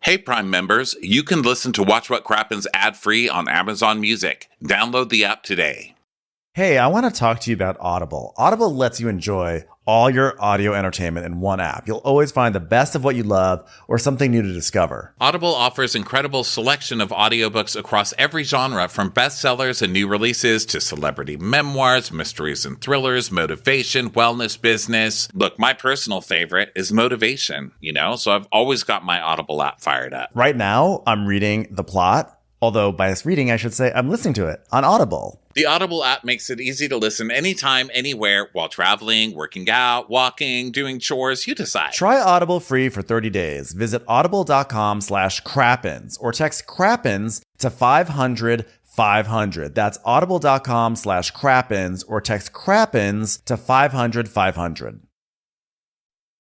Hey, Prime members, you can listen to Watch What Crappens ad-free on Amazon Music. Download the app today. Hey, I want to talk to you about Audible. Audible lets you enjoy all your audio entertainment in one app. You'll always find the best of what you love or something new to discover. Audible offers incredible selection of audiobooks across every genre, from bestsellers and new releases to celebrity memoirs, mysteries and thrillers, motivation, wellness, business. Look, my personal favorite is motivation, so I've always got my Audible app fired up. Right now, I'm reading The Plot. Although by this reading, I should say I'm listening to it on Audible. The Audible app makes it easy to listen anytime, anywhere, while traveling, working out, walking, doing chores. You decide. Try Audible free for 30 days. Visit audible.com/crappens or text crappens to 500-500. That's audible.com/crappens or text crappens to 500-500.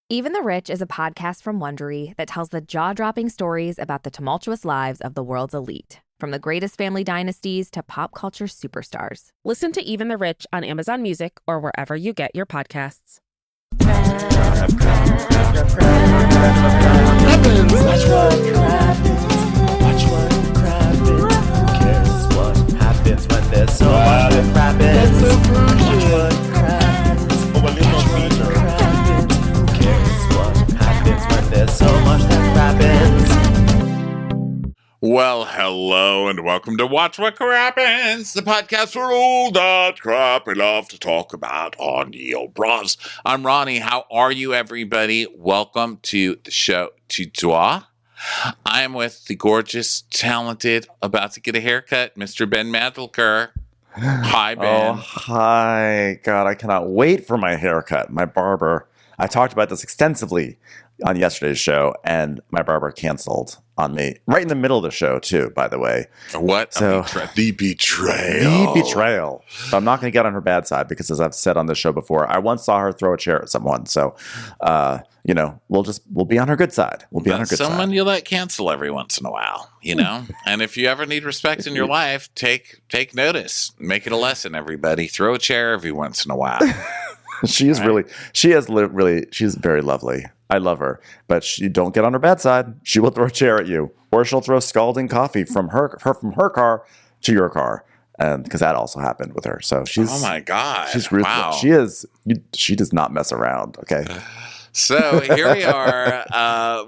Even the Rich is a podcast from Wondery that tells the jaw-dropping stories about the tumultuous lives of the world's elite. From the greatest family dynasties to pop culture superstars. Listen to Even the Rich on Amazon Music or wherever you get your podcasts. Well, hello and welcome to Watch What Crappens, the podcast for all that crap we love to talk about on Neil Bros. I'm Ronnie. How are you, everybody? Welcome to the show today. I am with the gorgeous, talented, about to get a haircut, Mr. Ben Mandelker. Hi, Ben. Oh, hi. God, I cannot wait for my haircut. My barber, I talked about this extensively on yesterday's show, and my barber canceled on me right in the middle of the show too, by the way. What? So, The betrayal. The betrayal. But I'm not going to get on her bad side because, as I've said on the show before, I once saw her throw a chair at someone. So, we'll be on her good side. We'll be on her good side. Someone you let cancel every once in a while, And if you ever need respect in your life, take notice. Make it a lesson, everybody. Throw a chair every once in a while. She's very lovely. I love her, but don't get on her bad side. She will throw a chair at you, or she'll throw scalding coffee from her car to your car, and because that also happened with her. So she's, oh my God, she's ruthless. Wow. She does not mess around. Okay. So here we are.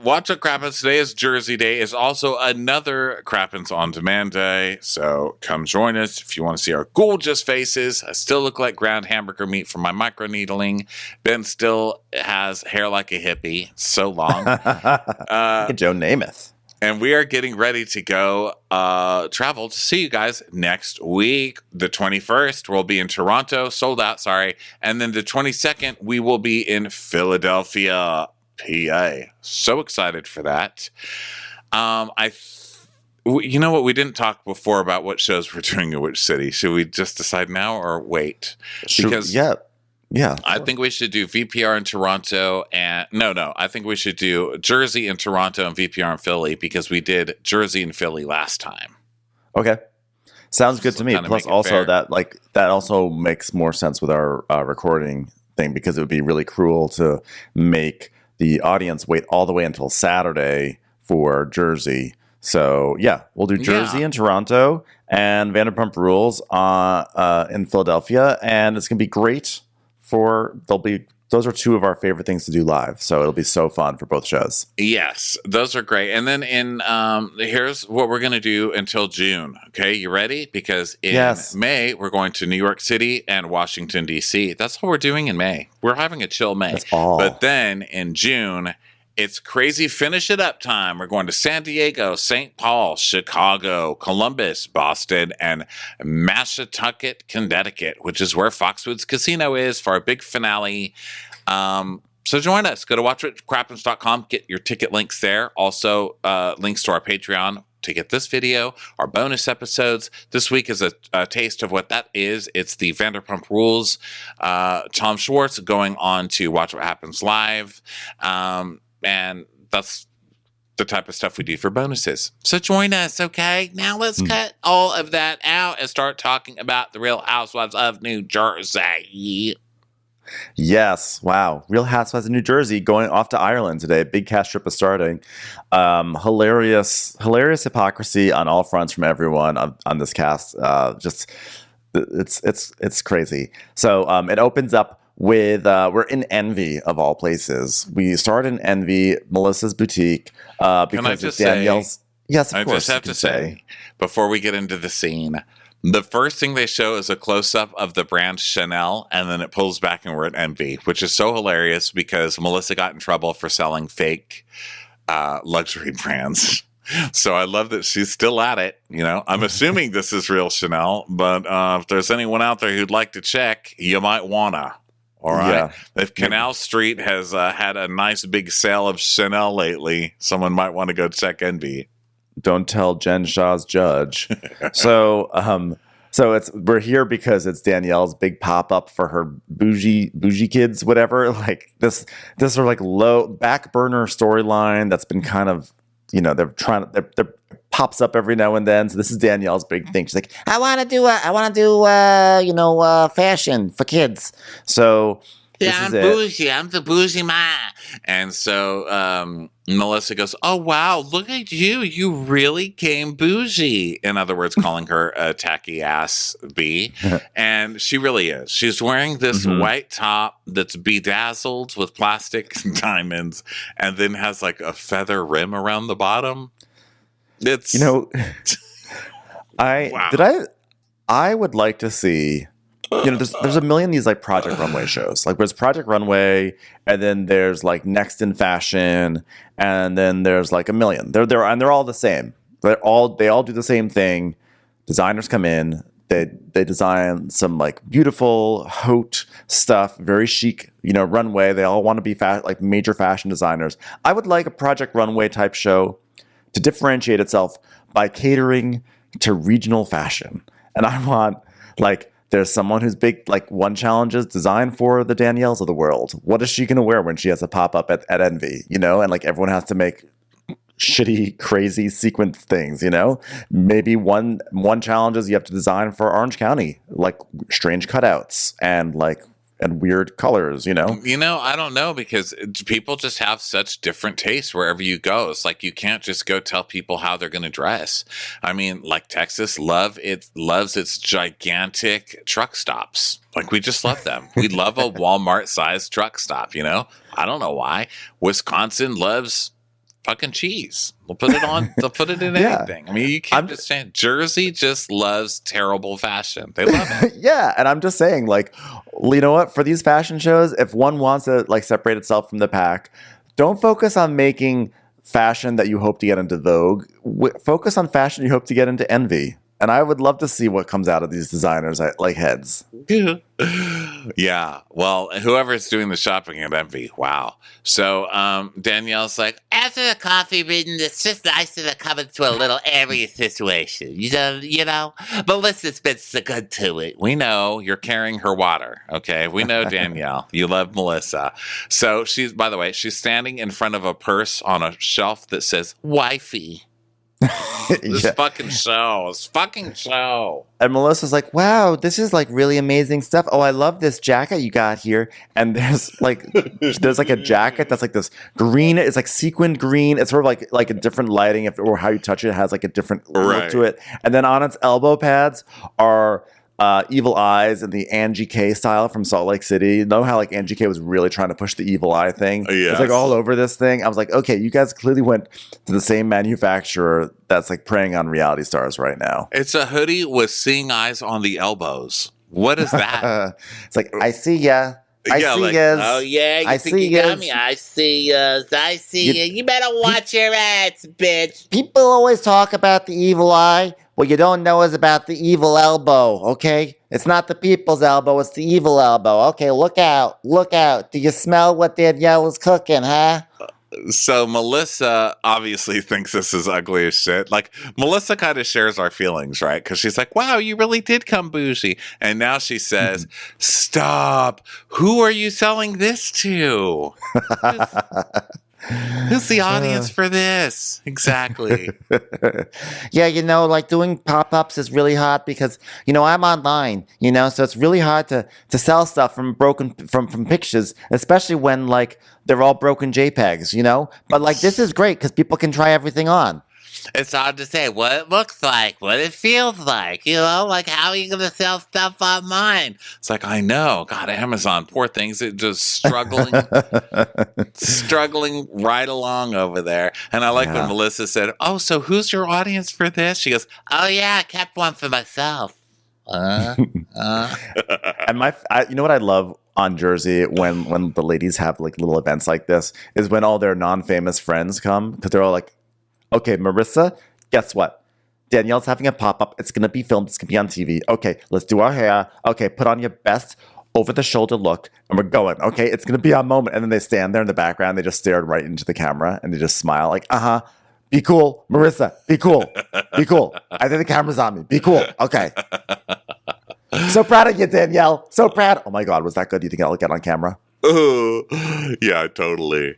Watch What Crappens. Today is Jersey Day. Is also another Crappens On Demand Day. So come join us if you want to see our gorgeous faces. I still look like ground hamburger meat from my microneedling. Ben still has hair like a hippie. So long. Look at Joe Namath. And we are getting ready to go travel to see you guys next week. The 21st, we'll be in Toronto, sold out, sorry. And then the 22nd, we will be in Philadelphia, PA. So excited for that. You know what? We didn't talk before about what shows we're doing in which city. Should we just decide now or wait? Because Yeah. I think we should do VPR in Toronto and I think we should do Jersey in Toronto and VPR in Philly because we did Jersey and Philly last time. Okay. Sounds good to me. Plus also that also makes more sense with our recording thing because it would be really cruel to make the audience wait all the way until Saturday for Jersey. So yeah, we'll do Jersey and Toronto and Vanderpump Rules in Philadelphia, and it's gonna be great. Those are two of our favorite things to do live, so it'll be so fun for both shows. Yes, those are great. And then here's what we're going to do until June. Okay, you ready? Because in May, we're going to New York City and Washington, D.C. That's what we're doing in May. We're having a chill May. That's all. But then in June, it's crazy finish it up time. We're going to San Diego, St. Paul, Chicago, Columbus, Boston, and Massachusetts, Connecticut, which is where Foxwoods Casino is for our big finale. So join us. Go to watchwhatcrappens.com. Get your ticket links there. Also, links to our Patreon to get this video, our bonus episodes. This week is a taste of what that is. It's the Vanderpump Rules. Tom Schwartz going on to Watch What Happens Live. And that's the type of stuff we do for bonuses. So join us, okay? Now let's cut all of that out and start talking about the Real Housewives of New Jersey. Yes. Wow. Real Housewives of New Jersey going off to Ireland today. Big cast trip is starting. Hilarious hypocrisy on all fronts from everyone on this cast. It's crazy. So it opens up with we're in Envy of all places. We start in Envy, Melissa's boutique. Because it's Danielle's. Yes, of course. I just have to say before we get into the scene. The first thing they show is a close-up of the brand Chanel, and then it pulls back and we're at Envy, which is so hilarious because Melissa got in trouble for selling fake luxury brands. So I love that she's still at it. I'm assuming this is real Chanel, but if there's anyone out there who'd like to check, you might wanna. All right. Yeah. If Canal Street has had a nice big sale of Chanel lately, someone might want to go check Envy. Don't tell Jen Shah's judge. So we're here because it's Danielle's big pop up for her bougie kids, whatever. Like this sort of like low back burner storyline that's been kind of, they're pops up every now and then. So this is Danielle's big thing. She's like, I want to do fashion for kids. So I'm bougie. I'm the bougie ma. And so Melissa goes, oh, wow, look at you. You really came bougie. In other words, calling her a tacky ass bee. And she really is. She's wearing this white top that's bedazzled with plastic diamonds and then has like a feather rim around the bottom. It's, I would like to see, there's a million of these like Project Runway shows. Like there's Project Runway, and then there's like Next in Fashion, and then there's like a million. They're all the same. They all do the same thing. Designers come in, they design some like beautiful haute stuff, very chic, runway. They all want to be like major fashion designers. I would like a Project Runway type show to differentiate itself by catering to regional fashion. And I want there's someone who's big, one challenge is designed for the Danielles of the world. What is she going to wear when she has a pop-up at Envy, and everyone has to make shitty, crazy sequence things, Maybe one challenge is you have to design for Orange County, like strange cutouts and and weird colors, I don't know because people just have such different tastes wherever you go. It's like you can't just go tell people how they're going to dress. I mean, like Texas loves its gigantic truck stops. Like we just love them. We love a Walmart-sized truck stop, I don't know why. Wisconsin loves fucking cheese. They'll put it on. They'll put it in anything. I mean, you can't just say Jersey just loves terrible fashion. They love it. Yeah, and I'm just saying, you know what? For these fashion shows, if one wants to separate itself from the pack, don't focus on making fashion that you hope to get into Vogue. Focus on fashion you hope to get into Envy. And I would love to see what comes out of these designers heads. Yeah. Well, whoever's doing the shopping at Envy, wow. So Danielle's like, after the coffee reading, it's just nice to come into a little area situation. Melissa's been so good to it. We know you're carrying her water. Okay. We know Danielle. You love Melissa. So she's standing in front of a purse on a shelf that says wifey. This fucking show. And Melissa's like, wow, this is really amazing stuff. Oh, I love this jacket you got here. And there's a jacket that's this green. It's sequined green. It's sort of like a different lighting or how you touch it has a different look to it. And then on its elbow pads are evil eyes in the Angie K style from Salt Lake City. You know how Angie K was really trying to push the evil eye thing? Yes. It's all over this thing. I was like, okay, you guys clearly went to the same manufacturer that's preying on reality stars right now. It's a hoodie with seeing eyes on the elbows. What is that? It's I see ya. I see yas. Oh yeah, I see ya. I see ya. I see ya. You better watch your ass, bitch. People always talk about the evil eye. What you don't know is about the evil elbow, okay? It's not the people's elbow, it's the evil elbow. Okay, look out. Look out. Do you smell what Danielle is cooking, huh? So Melissa obviously thinks this is ugly as shit. Melissa kind of shares our feelings, right? Because she's like, wow, you really did come bougie. And now she says, stop. Who are you selling this to? Who's the audience for this? Exactly. Yeah, like doing pop-ups is really hard because, I'm online, so it's really hard to sell stuff from pictures, especially when like they're all broken JPEGs, but like this is great because people can try everything on. It's hard to say what it looks like, what it feels like, like how are you going to sell stuff online? It's like, I know. God, Amazon, poor things. It just struggling right along over there. And I like when Melissa said, oh, so who's your audience for this? She goes, oh, yeah, I kept one for myself. And you know what I love on Jersey when the ladies have like little events like this is when all their non-famous friends come because they're all like, okay, Marissa, guess what? Danielle's having a pop-up. It's going to be filmed. It's going to be on TV. Okay, let's do our hair. Okay, put on your best over-the-shoulder look, and we're going. Okay, it's going to be our moment. And then they stand there in the background. They just stare right into the camera, and they just smile like, be cool, Marissa. Be cool. Be cool. I think the camera's on me. Be cool. Okay. So proud of you, Danielle. So proud. Oh, my God. Was that good? Do you think I'll get on camera? Yeah, totally.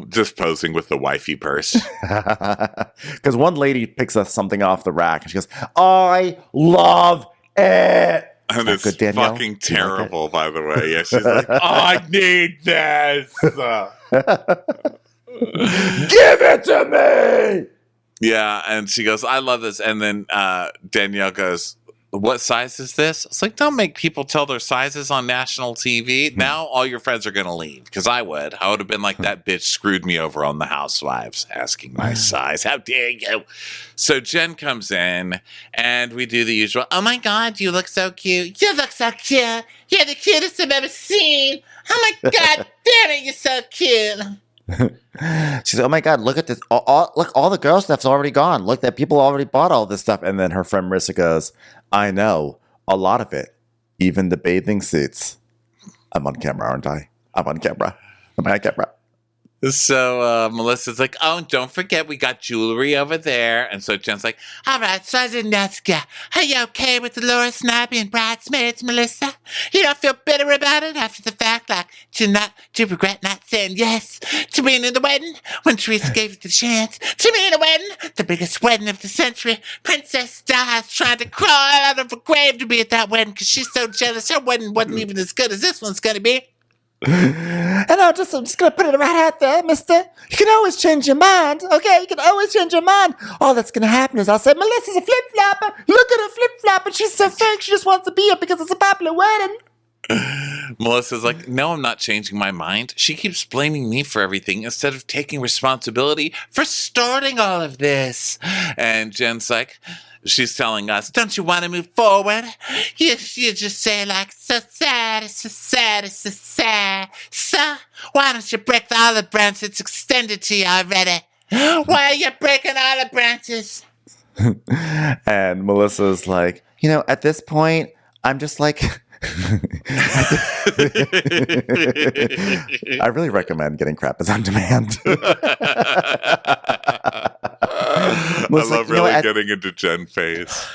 Just posing with the wifey purse. Because one lady picks us something off the rack and she goes, I love it. And it's good, fucking terrible, like by the way. Yeah, she's like, I need this. Give it to me. Yeah, and she goes, I love this. And then Danielle goes, what size is this? It's like, don't make people tell their sizes on national TV. Now all your friends are going to leave because I would have been like, that bitch screwed me over on the Housewives asking my size. How dare you? So Jen comes in and we do the usual. Oh my God, you look so cute. You look so cute. You're the cutest I've ever seen. Oh my God, damn it, you're so cute. She said, oh my God, look at this. Look, all the girl stuff's already gone. Look, that people already bought all this stuff. And then her friend Marissa goes, I know, a lot of it, even the bathing suits. I'm on camera, aren't I? I'm on camera. Am I on camera? So Melissa's like, oh, don't forget we got jewelry over there. And so Jen's like, all right, so I didn't ask you. Are you okay with the Laura Snobby and bridesmaids, Melissa? You don't feel bitter about it after the fact, like, do you regret not saying yes to being in the wedding when Teresa gave you the chance to be in a wedding, the biggest wedding of the century? Princess Di's trying to crawl out of her grave to be at that wedding because she's so jealous her wedding wasn't even as good as this one's going to be. And I'm just gonna put it right out there, mister. You can always change your mind, okay? You can always change your mind. All that's gonna happen is I'll say, Melissa's a flip-flopper. Look at her flip-flopper. She's so fake. She just wants to be here because it's a popular wedding. Melissa's like, no, I'm not changing my mind. She keeps blaming me for everything instead of taking responsibility for starting all of this. And Jen's like, she's telling us, don't you want to move forward? You just say like, so sad, it's so sad, it's so sad. So, why don't you break the olive branch that's extended to you already? Why are you breaking olive branches? And Melissa's like, at this point, I'm just like... I really recommend getting Crap is on Demand. I love really getting into Jen phase.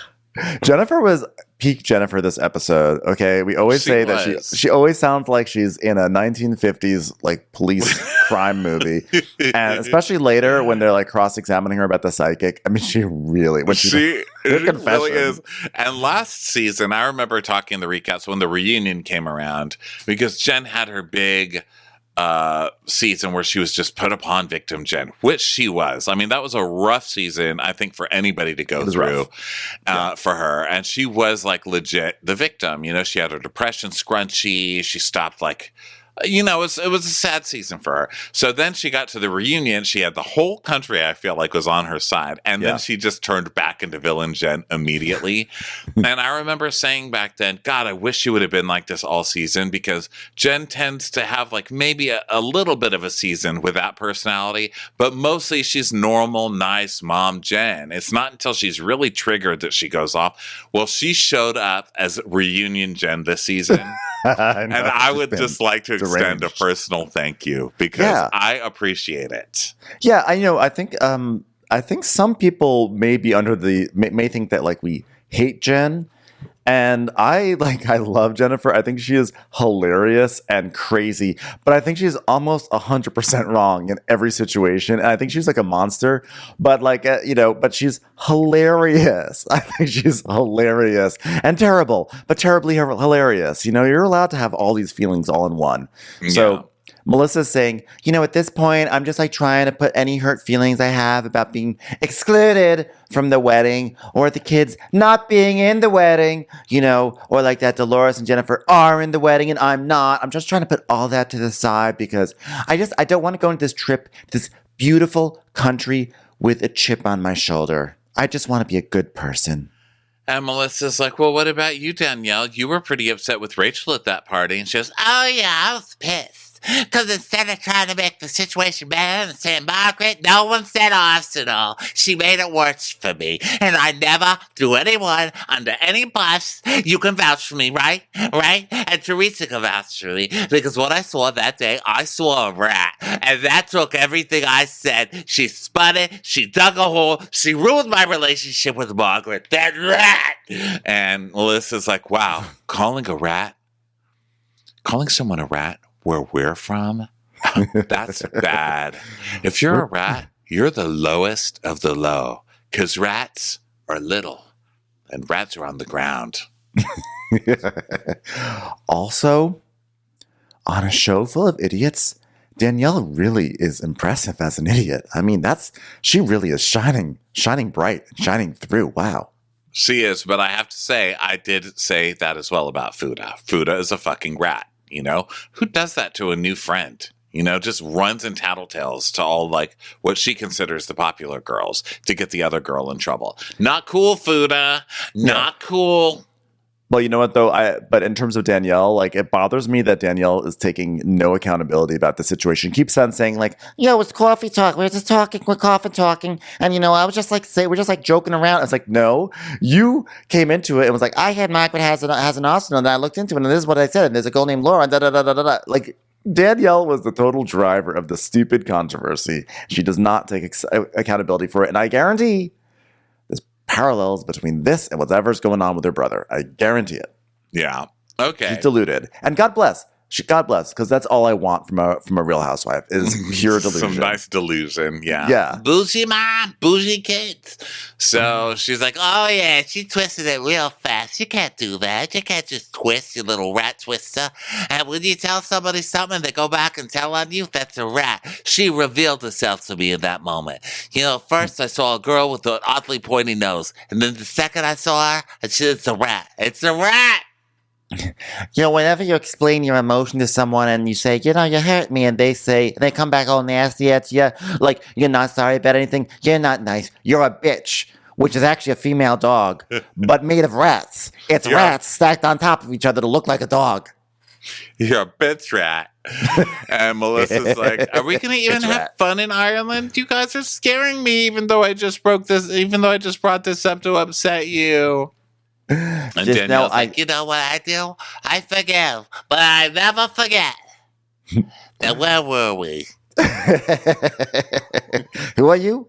Jennifer was peak Jennifer this episode. Okay, we always say that she always sounds like she's in a 1950s like police crime movie, and especially later when they're like cross-examining her about the psychic. I mean, she really she really is. And last season, I remember talking in the recaps when the reunion came around because Jen had her big season where she was just put upon victim Jen, which she was. I mean, that was a rough season, I think, for anybody to go through for her. And she was like legit the victim. She had her depression scrunchie. She stopped like, it was a sad season for her. So then she got to the reunion. She had the whole country, I feel like, was on her side. And then she just turned back into villain Jen immediately. And I remember saying back then, God, I wish she would have been like this all season because Jen tends to have like maybe a little bit of a season with that personality. But mostly she's normal, nice mom Jen. It's not until she's really triggered that she goes off. Well, she showed up as reunion Jen this season. And I would just like to extend a personal thank you because I appreciate it. Yeah, I think some people may be may think that like we hate Jen, And I love Jennifer. I think she is hilarious and crazy, but I think she's almost 100% wrong in every situation. And I think she's like a monster, but but she's hilarious. I think she's hilarious and terrible, but terribly hilarious. You're allowed to have all these feelings all in one. Yeah. So Melissa's saying, at this point, I'm just trying to put any hurt feelings I have about being excluded from the wedding or the kids not being in the wedding, or like that Dolores and Jennifer are in the wedding and I'm not. I'm just trying to put all that to the side because I don't want to go on this trip, this beautiful country with a chip on my shoulder. I just want to be a good person. And Melissa's like, well, what about you, Danielle? You were pretty upset with Rachel at that party. And she goes, oh yeah, I was pissed. Because instead of trying to make the situation better and saying, Margaret, no one said Arsenal, she made it worse for me. And I never threw anyone under any bus. You can vouch for me, right? Right? And Teresa can vouch for me. Because what I saw that day, I saw a rat. And that took everything I said. She spun it. She dug a hole. She ruined my relationship with Margaret. That rat! And Melissa's like, wow, calling someone a rat where we're from, that's bad. If you're a rat, you're the lowest of the low, because rats are little and rats are on the ground. Also, on a show full of idiots, Danielle really is impressive as an idiot. I mean, she really is shining bright, shining through. Wow. She is, but I have to say, I did say that as well about Fuda. Fuda is a fucking rat. Who does that to a new friend? Just runs in tattletales to all what she considers the popular girls to get the other girl in trouble. Not cool, Fuda. Not cool. Well, you know what though? But in terms of Danielle, it bothers me that Danielle is taking no accountability about the situation. Keeps on saying yo, it's coffee talk. We're just talking. We're coffee talking. And I was just we're just joking around. It's no, you came into it and was I had Margaret has an Arsenal, and I looked into it, and this is what I said. And there's a girl named Laura. And da da da da da. Danielle was the total driver of the stupid controversy. She does not take accountability for it, and I guarantee parallels between this and whatever's going on with her brother. I guarantee it. Yeah. Okay. She's deluded. And God bless. God bless, because that's all I want from a real housewife is pure delusion. Some nice delusion. Yeah. Yeah. Bougie mom, bougie kids. So she's like, oh yeah, she twisted it real fast. You can't do that. You can't just twist, you little rat twister. And when you tell somebody something, they go back and tell on you, that's a rat. She revealed herself to me in that moment. First I saw a girl with an oddly pointy nose. And then the second I saw her, I said, it's a rat. It's a rat. Whenever you explain your emotion to someone and you say, you hurt me, and they come back all nasty at you, you're not sorry about anything, you're not nice, you're a bitch, which is actually a female dog, but made of rats. It's rats stacked on top of each other to look like a dog. You're a bitch rat. And Melissa's like, are we going to even have fun in Ireland? You guys are scaring me, even though I just brought this up to upset you. And Danielle's like, you know what I do? I forgive, but I never forget. Now, where were we? Who are you?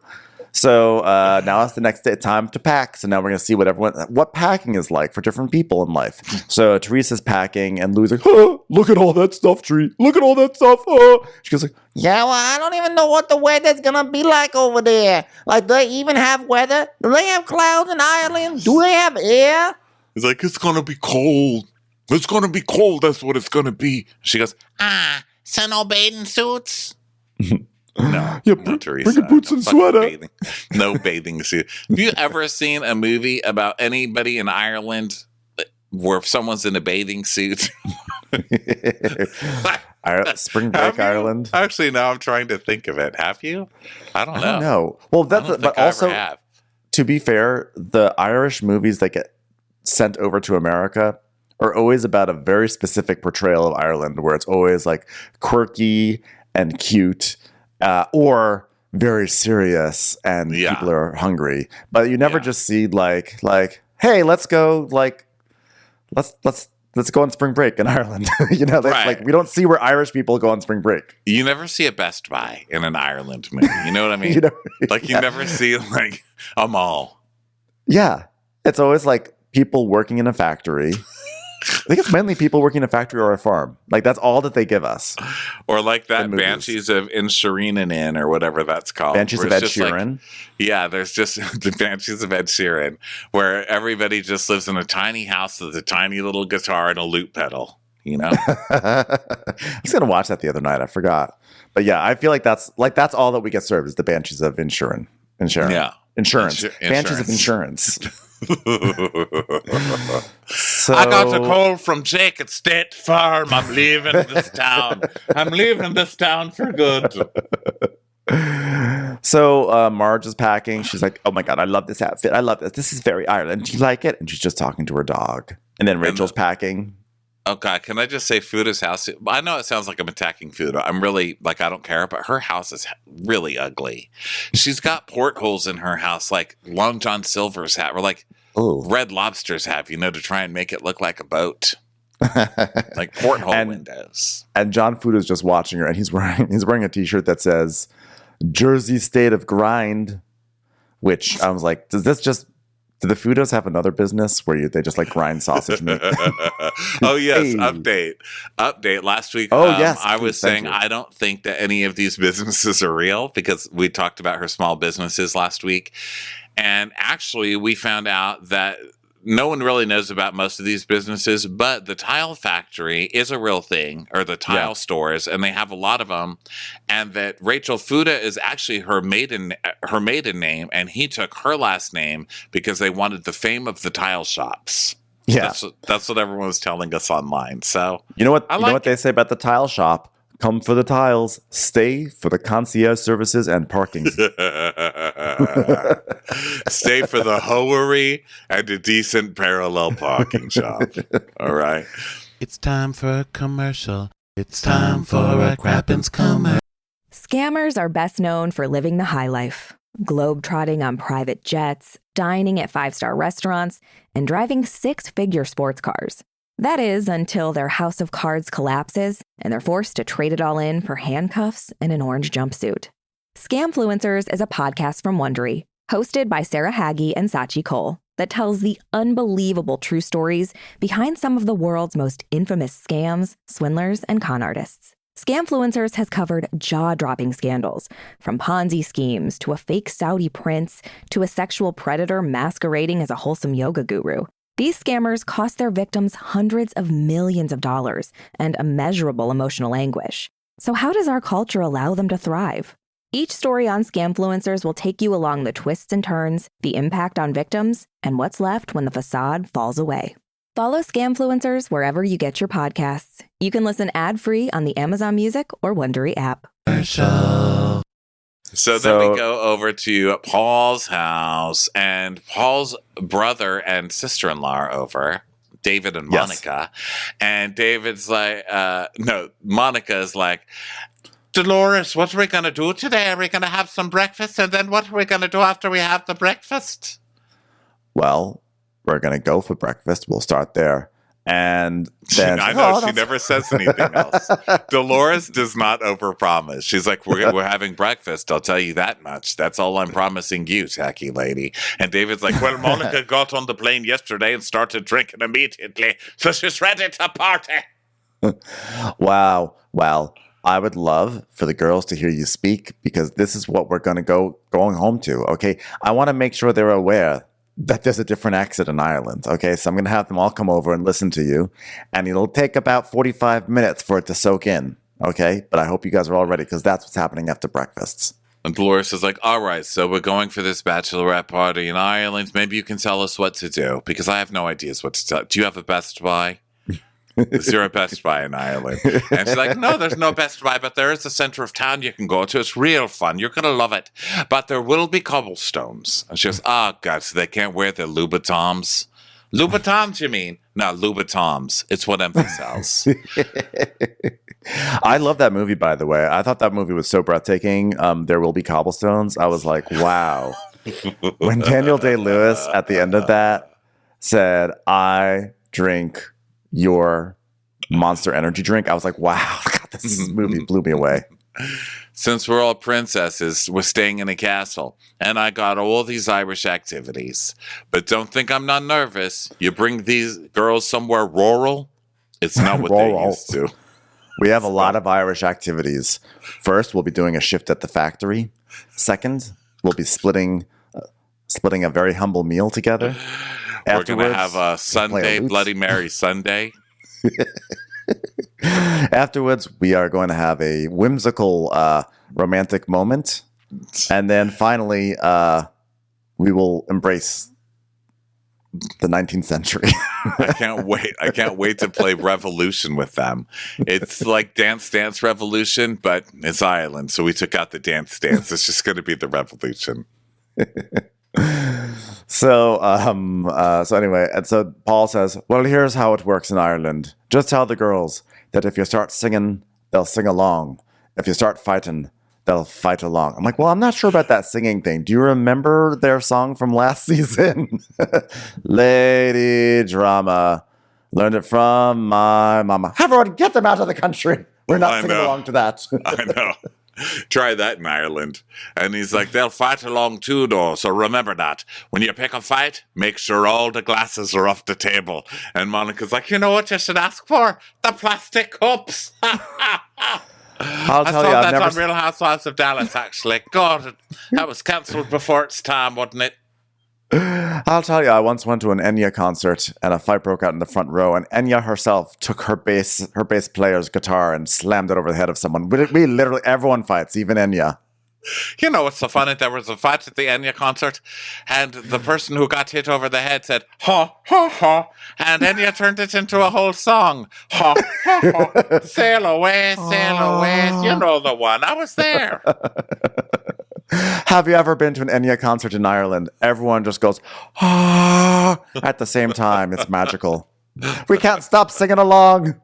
So now it's the next day, time to pack. So now we're going to see what packing is like for different people in life. So Teresa's packing and Lou's like, oh, look at all that stuff, Tree. Look at all that stuff. Oh. She goes yeah, well, I don't even know what the weather's going to be like over there. Do they even have weather? Do they have clouds in Ireland? Do they have air? He's like, it's going to be cold. It's going to be cold. That's what it's going to be. She goes, so no bathing suits? No, yeah, no, Teresa. Bring your boots and sweater. No bathing suit. Have you ever seen a movie about anybody in Ireland where someone's in a bathing suit? Spring Break Ireland. Actually, now I'm trying to think of it. Have you? I don't know. Well, but also, to be fair, the Irish movies that get sent over to America are always about a very specific portrayal of Ireland, where it's always quirky and cute. Or very serious and people are hungry, but you never just see hey, let's go let's go on spring break in Ireland. We don't see where Irish people go on spring break. You never see a Best Buy in an Ireland movie. You know what I mean? You never see a mall. Yeah, it's always people working in a factory. I think it's mainly people working in a factory or a farm. Like, that's all that they give us. Or like that Banshees of Inisherin or whatever that's called. Banshees of Ed Sheeran. There's just the Banshees of Ed Sheeran, where everybody just lives in a tiny house with a tiny little guitar and a loop pedal, you know? I was going to watch that the other night. I forgot. But yeah, I feel like that's all that we get served is the Banshees of Inisherin. Yeah. Insurance. Banshees of Insurance. So, I got a call from Jake at State Farm. I'm leaving this town. I'm leaving this town for good. So Marge is packing. She's like, oh my God, I love this outfit. I love this. This is very Ireland. Do you like it? And she's just talking to her dog. And then Rachel's packing. Okay, can I just say Fuda's house? I know it sounds like I'm attacking Fuda. I'm really, like, I don't care, but her house is really ugly. She's got portholes in her house like Long John Silver's have, or like Red Lobster's have, you know, to try and make it look like a boat. Like porthole windows. And John Fuda's just watching her, and he's wearing a t-shirt that says Jersey State of Grind, which I was like, do the Fudos have another business where they just like grind sausage meat? Oh, yes. Hey. Update. Last week, yes, I was saying I don't think that any of these businesses are real because we talked about her small businesses last week. And actually, we found out that no one really knows about most of these businesses, but the tile factory is a real thing, or the tile stores, and they have a lot of them. And that Rachel Fuda is actually her maiden name, and he took her last name because they wanted the fame of the tile shops. Yeah, that's what everyone was telling us online. So you know what they say about the tile shop. Come for the tiles, stay for the concierge services and parking. Stay for the hoery and a decent parallel parking shop. All right. It's time for a commercial. It's time for a Crappens commercial. Scammers are best known for living the high life, globetrotting on private jets, dining at 5-star restaurants, and driving 6-figure sports cars. That is, until their house of cards collapses and they're forced to trade it all in for handcuffs and an orange jumpsuit. Scamfluencers is a podcast from Wondery, hosted by Sarah Hagee and Sachi Cole, that tells the unbelievable true stories behind some of the world's most infamous scams, swindlers, and con artists. Scamfluencers has covered jaw-dropping scandals, from Ponzi schemes to a fake Saudi prince to a sexual predator masquerading as a wholesome yoga guru. These scammers cost their victims hundreds of millions of dollars and immeasurable emotional anguish. So how does our culture allow them to thrive? Each story on Scamfluencers will take you along the twists and turns, the impact on victims, and what's left when the facade falls away. Follow Scamfluencers wherever you get your podcasts. You can listen ad-free on the Amazon Music or Wondery app. So then we go over to Paul's house, and Paul's brother and sister-in-law are over, David and Monica. Yes. And David's like, Monica is like, Dolores, what are we going to do today? Are we going to have some breakfast? And then what are we going to do after we have the breakfast? Well, we're going to go for breakfast. We'll start there. And then I know she never says anything else. Dolores does not overpromise. She's like, we're having breakfast. I'll tell you that much. That's all I'm promising you, tacky lady. And David's like, well, Monica got on the plane yesterday and started drinking immediately, so she's ready to party. Wow. Well, I would love for the girls to hear you speak because this is what we're going to going home to. Okay, I want to make sure they're aware that there's a different accent in Ireland. Okay, so I'm going to have them all come over and listen to you, and it'll take about 45 minutes for it to soak in. Okay, but I hope you guys are all ready because that's what's happening after breakfast. And Dolores is like, all right, so we're going for this bachelorette party in Ireland. Maybe you can tell us what to do because I have no ideas what to tell. Do you have a Best Buy? Is there a Best Buy in Ireland? And she's like, no, there's no Best Buy, but there is a center of town you can go to. It's real fun. You're going to love it. But there will be cobblestones. And she goes, oh, God, so they can't wear their Louboutins? Louboutins, you mean? No, Louboutins. It's what Emma sells. I love that movie, by the way. I thought that movie was so breathtaking. There Will Be Cobblestones. I was like, wow. When Daniel Day-Lewis at the end of that said, I drink your Monster Energy drink, I was like, wow, God, this movie blew me away. since we're all princesses, we're staying in a castle, and I got all these Irish activities. But don't think I'm not nervous. You bring these girls somewhere rural, it's not what they used to. We have a lot of Irish activities. First, we'll be doing a shift at the factory. Second, we'll be splitting a very humble meal together. We're going to have a Sunday, Bloody Mary Sunday. Afterwards, we are going to have a whimsical romantic moment. And then finally, we will embrace the 19th century. I can't wait. I can't wait to play Revolution with them. It's like Dance Dance Revolution, but it's Ireland. So we took out the Dance Dance. It's just going to be the Revolution. So anyway, and so Paul says, well, here's how it works in Ireland. Just tell the girls that if you start singing, they'll sing along. If you start fighting, they'll fight along. I'm like, well, I'm not sure about that singing thing. Do you remember their song from last season? Lady Drama. Learned it from my mama. Everyone, get them out of the country. We're not singing along to that. I know. Try that in Ireland. And he's like, they'll fight along too, though. So remember that. When you pick a fight, make sure all the glasses are off the table. And Monica's like, you know what you should ask for? The plastic cups. I'll tell you, I've never on Real Housewives of Dallas, actually. God, that was cancelled before its time, wasn't it? I'll tell you, I once went to an Enya concert and a fight broke out in the front row, and Enya herself took her bass player's guitar and slammed it over the head of someone. We literally, everyone fights, even Enya. You know what's so funny? There was a fight at the Enya concert, and the person who got hit over the head said, ha, ha, ha, and Enya turned it into a whole song. Ha, ha, ha, sail away, you know the one. I was there. Have you ever been to an Enya concert in Ireland? Everyone just goes, ah, at the same time. It's magical. We can't stop singing along.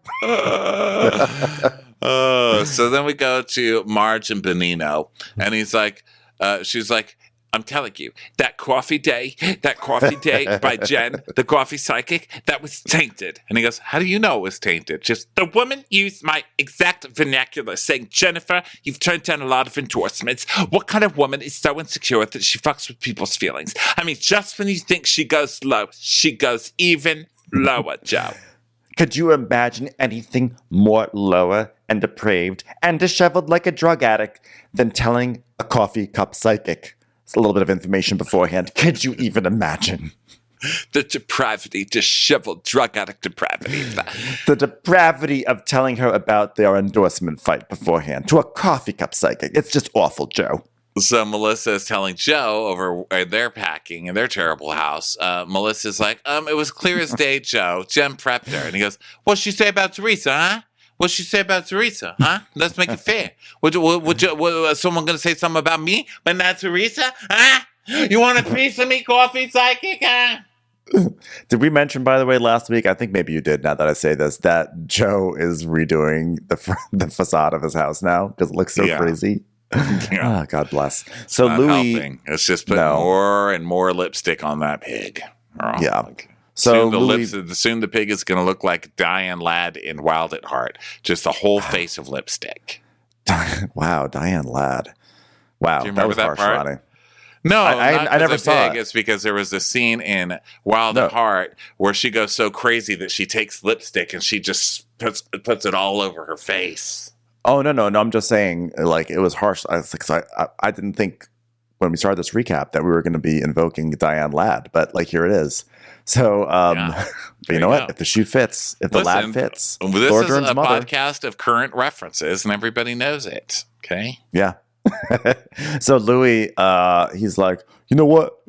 So then we go to Marge and Benino, and he's like, she's like, I'm telling you, that coffee day by Jen, the coffee psychic, that was tainted. And he goes, how do you know it was tainted? Just, the woman used my exact vernacular, saying, Jennifer, you've turned down a lot of endorsements. What kind of woman is so insecure that she fucks with people's feelings? I mean, just when you think she goes low, she goes even lower, Joe. Could you imagine anything more lower and depraved and disheveled like a drug addict than telling a coffee cup psychic? It's a little bit of information beforehand. Could you even imagine? The depravity, disheveled drug addict depravity. The depravity of telling her about their endorsement fight beforehand to a coffee cup psychic. It's just awful, Joe. So Melissa is telling Joe over their packing in their terrible house. Melissa's like, it was clear as day, Joe. Jen prepped her. And he goes, what'd she say about Teresa, huh? What'd she say about Teresa, huh? Let's make it fair. Would someone going to say something about me, but not Teresa? Huh? You want a piece of me, coffee psychic, huh? Did we mention, by the way, last week, I think maybe you did now that I say this, that Joe is redoing the facade of his house now because it looks so crazy? Yeah. Oh, God bless. So not Louis, helping. It's just putting more and more lipstick on that pig. Yeah. So soon the pig is going to look like Diane Ladd in Wild at Heart. Just a whole face of lipstick. Wow, Diane Ladd. Wow, do you remember that part? Ronnie. No, I never saw it. It's because there was a scene in Wild at Heart where she goes so crazy that she takes lipstick and she just puts it all over her face. Oh, no. I'm just saying, like, it was harsh. I didn't think when we started this recap that we were going to be invoking Diane Ladd, but, like, here it is. So, but you know what? If the shoe fits, if the lad fits, this is a podcast of current references, and everybody knows it. Okay? Yeah. So Louis, he's like, you know what?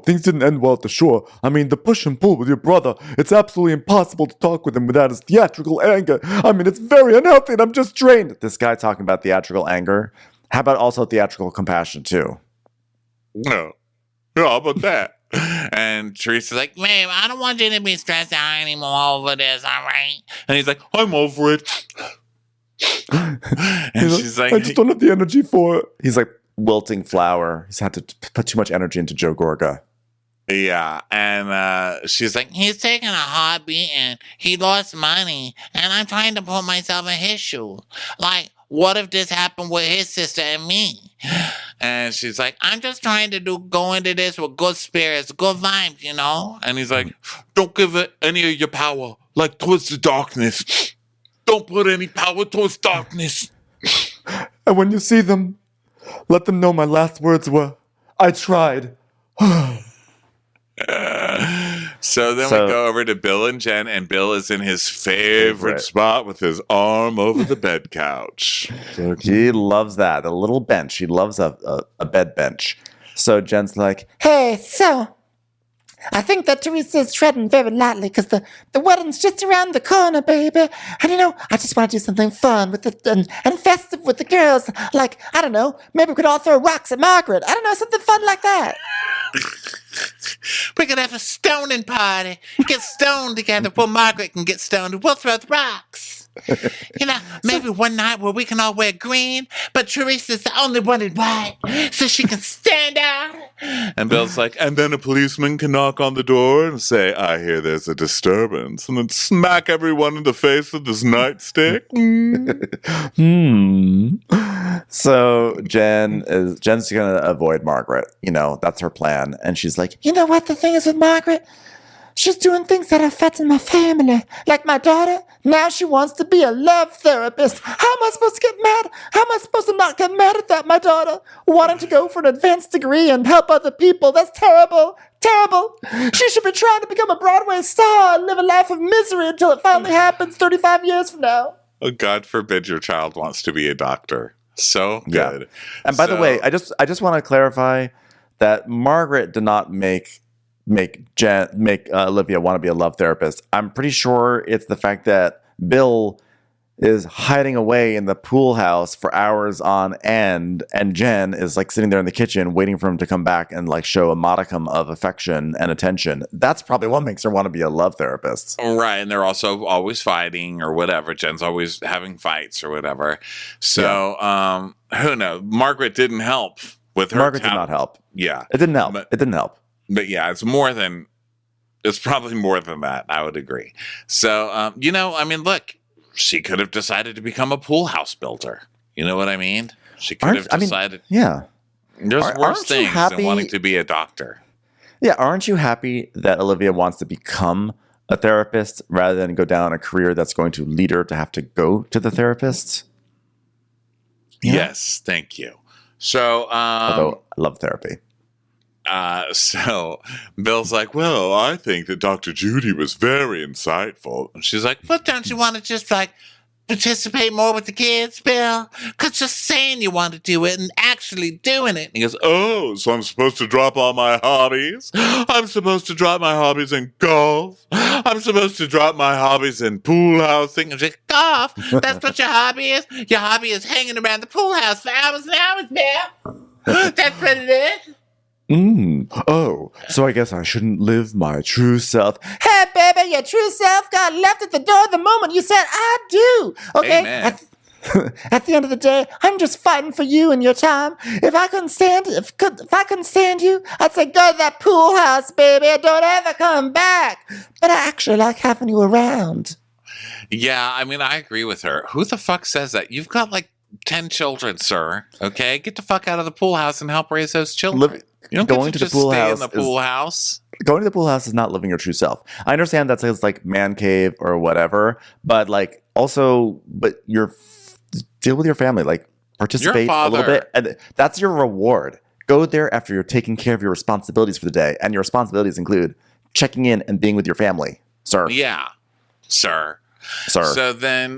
Things didn't end well at the shore. I mean, the push and pull with your brother, it's absolutely impossible to talk with him without his theatrical anger. I mean, it's very unhealthy and I'm just drained. This guy talking about theatrical anger. How about also theatrical compassion, too? No. How about that? And Teresa's like, babe, I don't want you to be stressed out anymore over this, all right? And he's like, I'm over it. And she's like, I just don't have the energy for it. He's like wilting flower. He's had to put too much energy into Joe Gorga. Yeah, and she's like, he's taking a hard beating. He lost money, and I'm trying to put myself in his shoes. Like, What if this happened with his sister and me? And she's like, I'm just trying to go into this with good spirits, good vibes, you know? And he's like, don't give it any of your power, like towards the darkness. Don't put any power towards darkness. And when you see them, let them know my last words were, I tried. So then we go over to Bill and Jen, and Bill is in his favorite spot with his arm over the bed couch. He loves that, a little bench. He loves a bed bench. So Jen's like, Hey, so I think that Teresa's treading very lightly because the wedding's just around the corner, baby. And you know, I just want to do something fun with and festive with the girls. Like, I don't know, maybe we could all throw rocks at Margaret. I don't know, something fun like that. We could have a stoning party. Get stoned together before Margaret can get stoned, and we'll throw the rocks. You know, maybe one night where we can all wear green, but Teresa's the only one in white, so she can stand out. And Bill's like, and then a policeman can knock on the door and say, I hear there's a disturbance, and then smack everyone in the face with his nightstick. So Jen's gonna avoid Margaret. You know, that's her plan. And she's like, You know what the thing is with Margaret? She's doing things that are affecting my family. Like my daughter, now she wants to be a love therapist. How am I supposed to get mad? How am I supposed to not get mad at that, my daughter? Wanting to go for an advanced degree and help other people. That's terrible. Terrible. She should be trying to become a Broadway star and live a life of misery until it finally happens 35 years from now. Oh, God forbid your child wants to be a doctor. So good. Yeah. And by the way, I just want to clarify that Margaret did not make Olivia want to be a love therapist. I'm pretty sure it's the fact that Bill is hiding away in the pool house for hours on end, and Jen is like sitting there in the kitchen waiting for him to come back and like show a modicum of affection and attention. That's probably what makes her want to be a love therapist. Right, and they're also always fighting or whatever. Jen's always having fights or whatever. So, who knows? Margaret didn't help with her. Margaret did not help. Yeah. It didn't help. It didn't help. But yeah, it's probably more than that. I would agree. So, you know, I mean, look, she could have decided to become a pool house builder. You know what I mean? She could have decided. There's worse things than wanting to be a doctor. Yeah. Aren't you happy that Olivia wants to become a therapist rather than go down a career that's going to lead her to have to go to the therapist? Yeah. Yes. Thank you. So, although I love therapy. So Bill's like, well, I think that Dr. Judy was very insightful. And she's like, but don't you want to just like participate more with the kids, Bill? Because just saying you want to do it and actually doing it. And he goes, oh, so I'm supposed to drop all my hobbies? I'm supposed to drop my hobbies in golf? I'm supposed to drop my hobbies in pool housing? And she's like, golf? That's what your hobby is? Your hobby is hanging around the pool house for hours and hours, Bill? That's what it is? Oh, so I guess I shouldn't live my true self. Hey, baby, your true self got left at the door the moment you said, I do. Okay? At the end of the day, I'm just fighting for you and your time. If I couldn't stand you, I'd say, go to that pool house, baby. Don't ever come back. But I actually like having you around. Yeah, I mean, I agree with her. Who the fuck says that? You've got like 10 children, sir. Okay? Get the fuck out of the pool house and help raise those children. You don't going get to to just the pool stay house in the pool house. Going to the pool house is not living your true self. I understand that says like man cave or whatever, but like also, deal with your family, like participate a little bit, and that's your reward. Go there after you're taking care of your responsibilities for the day, and your responsibilities include checking in and being with your family, sir. Yeah, sir. So then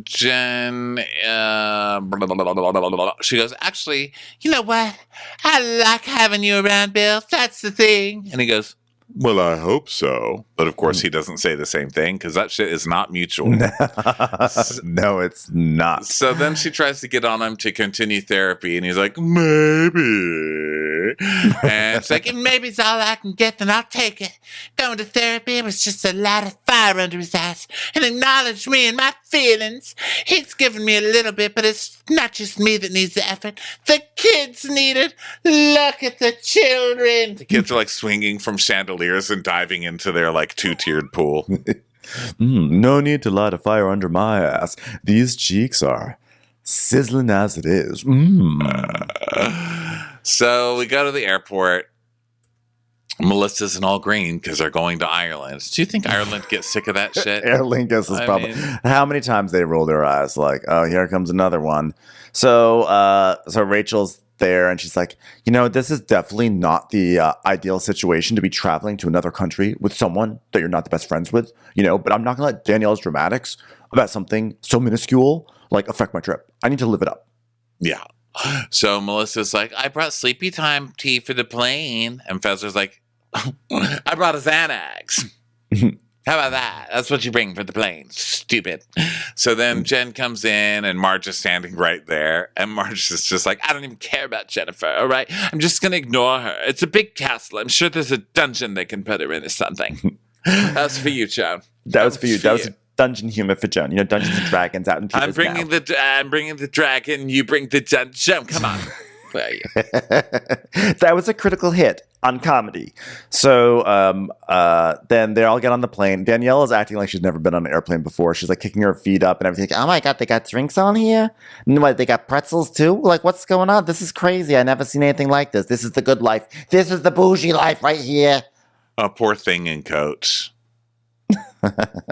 Jen, she goes, actually, you know what? I like having you around, Bill. That's the thing. And he goes, well, I hope so. But of course, he doesn't say the same thing because that shit is not mutual. No, it's not. So then she tries to get on him to continue therapy. And he's like, maybe. And it's like, if maybe's all I can get, then I'll take it. Going to therapy was just a light of fire under his eyes and acknowledge me and my feelings. He's given me a little bit, but it's not just me that needs the effort. The kids need it. Look at the children. The kids are like swinging from chandeliers and diving into their like 2-tiered pool. No need to light a fire under my ass. These cheeks are sizzling as it is. So we go to the airport. Melissa's in all green because they're going to Ireland. Do you think Ireland gets sick of that shit? Aer Lingus is probably how many times they roll their eyes like, oh, here comes another one. So Rachel's there and she's like, this is definitely not the ideal situation to be traveling to another country with someone that you're not the best friends with, but I'm not gonna let Danielle's dramatics about something so minuscule like affect my trip. I need to live it up. Yeah. So Melissa's like, I brought sleepy time tea for the plane. And Fessler's like, I brought a Xanax. How about that? That's what you bring for the plane. Stupid. So then Jen comes in and Marge is standing right there. And Marge is just like, I don't even care about Jennifer, all right? I'm just going to ignore her. It's a big castle. I'm sure there's a dungeon they can put her in or something. That's for you, Joan. That was for you. That was dungeon humor for Joan. Dungeons and Dragons out in I'm bringing the dragon. You bring the dungeon. Come on. That was a critical hit on comedy. So then they all get on the plane. Danielle is acting like she's never been on an airplane before. She's like kicking her feet up and everything. Oh my God, they got drinks on here? And what, they got pretzels too? Like, what's going on? This is crazy. I never seen anything like this. This is the good life. This is the bougie life right here. Oh, poor thing in Coach.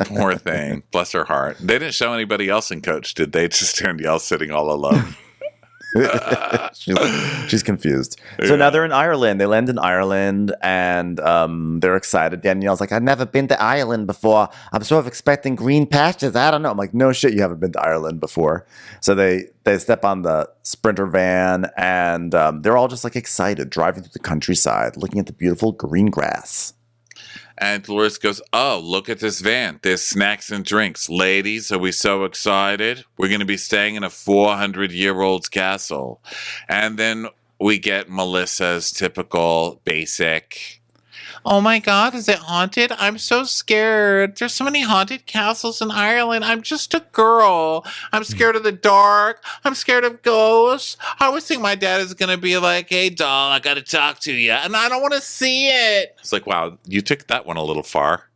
Poor thing. Bless her heart. They didn't show anybody else in Coach, did they? Just Danielle sitting all alone. She's confused. So now they're in Ireland. They land in Ireland and they're excited. Danielle's like, I've never been to Ireland before. I'm sort of expecting green pastures. I don't know. I'm like, no shit, you haven't been to Ireland before. So they step on the Sprinter van and they're all just like excited, driving through the countryside, looking at the beautiful green grass. And Dolores goes, oh, look at this van. There's snacks and drinks. Ladies, are we so excited? We're going to be staying in a 400-year-old castle. And then we get Melissa's typical basic, oh my God, is it haunted? I'm so scared. There's so many haunted castles in Ireland. I'm just a girl. I'm scared of the dark. I'm scared of ghosts. I always think my dad is going to be like, hey, doll, I got to talk to you. And I don't want to see it. It's like, wow, you took that one a little far.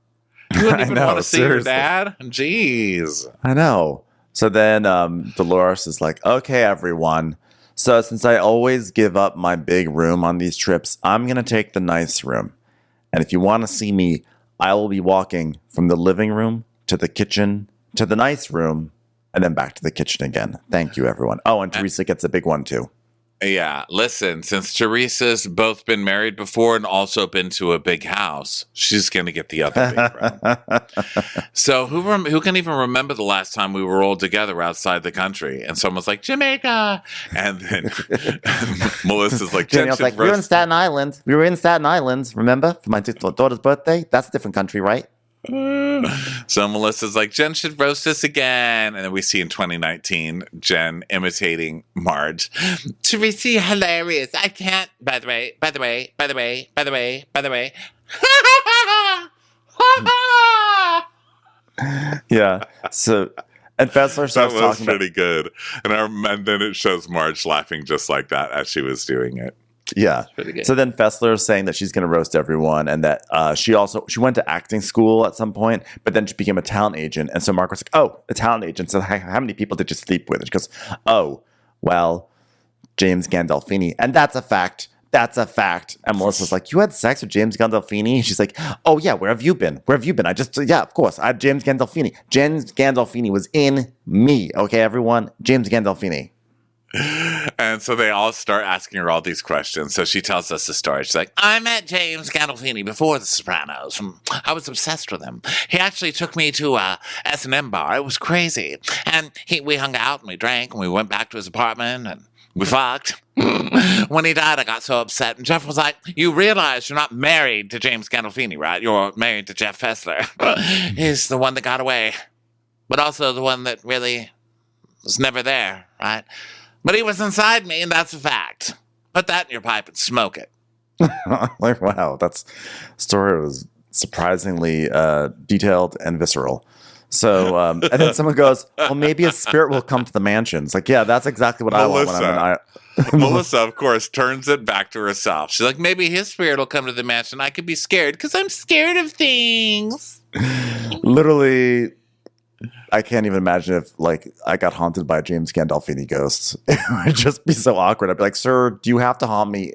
You wouldn't even want to see your dad? Jeez. I know. So then Dolores is like, okay, everyone. So since I always give up my big room on these trips, I'm going to take the nice room. And if you want to see me, I will be walking from the living room to the kitchen to the nice room and then back to the kitchen again. Thank you, everyone. Oh, and Teresa gets a big one, too. Yeah, listen, since Teresa's both been married before and also been to a big house, she's going to get the other big room. So who can even remember the last time we were all together outside the country? And someone's like, Jamaica. And then Melissa's like, Danielle's like, we were in Staten Island. We were in Staten Island, remember? For my daughter's birthday. That's a different country, right? So Melissa's like, Jen should roast us again. And then we see in 2019, Jen imitating Marge. Teresa, you're hilarious. I can't, by the way. Yeah. So, and Fessler starts that was talking pretty good. And then it shows Marge laughing just like that as she was doing it. Yeah. So then Fessler is saying that she's going to roast everyone and that she went to acting school at some point, but then she became a talent agent. And so Mark was like, oh, a talent agent. So how many people did you sleep with? And she goes, oh, well, James Gandolfini. And that's a fact. That's a fact. And Melissa's like, you had sex with James Gandolfini? And she's like, oh, yeah, where have you been? Yeah, of course. I had James Gandolfini. James Gandolfini was in me. Okay, everyone? James Gandolfini. And so they all start asking her all these questions. So she tells us the story. She's like, I met James Gandolfini before The Sopranos. I was obsessed with him. He actually took me to a S&M bar. It was crazy. And we hung out and we drank and we went back to his apartment and we fucked. When he died, I got so upset. And Jeff was like, you realize you're not married to James Gandolfini, right? You're married to Jeff Fessler. He's the one that got away. But also the one that really was never there, right? But he was inside me, and that's a fact. Put that in your pipe and smoke it. Like, wow, that story was surprisingly detailed and visceral. So, and then someone goes, well, maybe a spirit will come to the mansion. It's like, yeah, that's exactly what I want when I'm in Melissa, of course, turns it back to herself. She's like, maybe his spirit will come to the mansion. I could be scared because I'm scared of things. Literally, I can't even imagine if like I got haunted by a James Gandolfini ghost. It would just be so awkward. I'd be like, sir, do you have to haunt me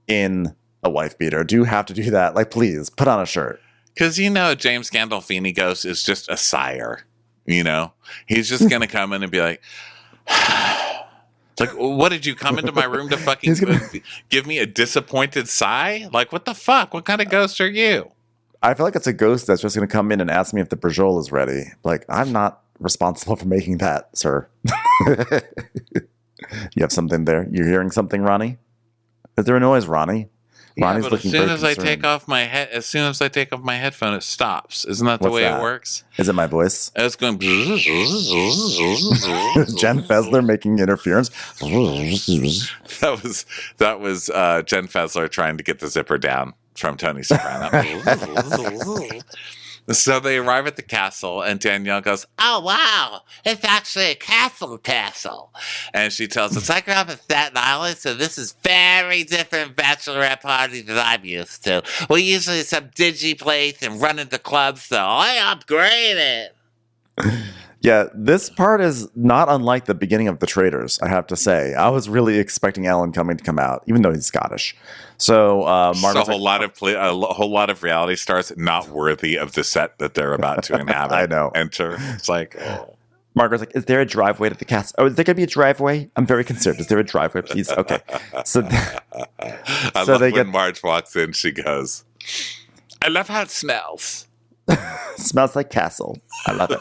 in a wife beater? Do you have to do that? Like, please put on a shirt. Because James Gandolfini ghost is just a sire. He's just gonna come in and be like, it's like, what did you come into my room to fucking give me a disappointed sigh? Like, what the fuck? What kind of ghost are you? I feel like it's a ghost that's just going to come in and ask me if the brajol is ready. Like, I'm not responsible for making that, sir. You have something there? You're hearing something, Ronnie? Is there a noise, Ronnie? Ronnie's looking very concerned. As soon as I take off my headphone, it stops. Isn't that the way it works? Is it my voice? It's going. Jen Fessler making interference. That was Jen Fessler trying to get the zipper down from Tony Soprano. So they arrive at the castle, and Danielle goes, "Oh, wow, it's actually a castle. And she tells us, I grew up in Staten Island, so this is very different bachelorette party than I'm used to. We usually some dingy place and run into clubs, so I upgraded." Yeah, this part is not unlike the beginning of The Traitors, I have to say. I was really expecting Alan Cumming to come out, even though he's Scottish. So Margaret's a whole lot of reality stars not worthy of the set that they're about to inhabit. I know. Enter. It's like, oh. Margaret's like, is there a driveway to the castle? Oh, is there going to be a driveway? I'm very concerned. Is there a driveway, please? Okay. So, I love when Marge walks in, she goes, "I love how it smells." Smells like castle. I love it.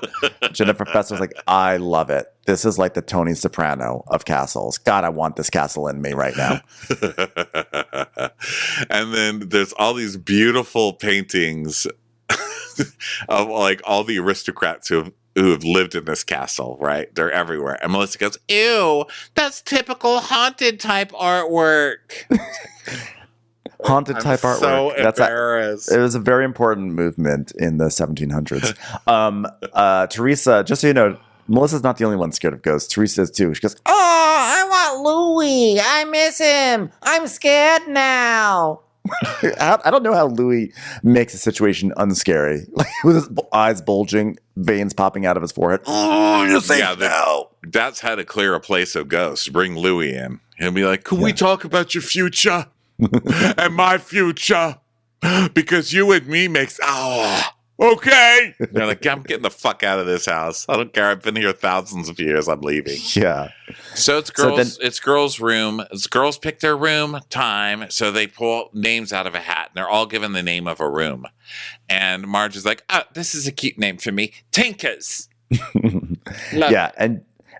Jennifer Fessler's like, I love it. This is like the Tony Soprano of castles. God, I want this castle in me right now. And then there's all these beautiful paintings of like all the aristocrats who have lived in this castle, right? They're everywhere. And Melissa goes, "Ew, that's typical haunted type artwork." Haunted type artwork. So embarrassed. It was a very important movement in the 1700s. Teresa, just so you know, Melissa's not the only one scared of ghosts. Teresa is too. She goes, "Oh, I want Louis. I miss him. I'm scared now." I don't know how Louis makes a situation unscary. Like with his eyes bulging, veins popping out of his forehead. Oh, you're safe now. That's how to clear a place of ghosts. Bring Louis in. He'll be like, "Can we talk about your future?" And my future, because you and me makes okay. They're like, "I'm getting the fuck out of this house. I don't care. I've been here thousands of years. I'm leaving." Yeah. So it's girls. It's girls' room. It's girls pick their room time. So they pull names out of a hat, and they're all given the name of a room. And Marge is like, "Oh, this is a cute name for me, Tinkers." Yeah,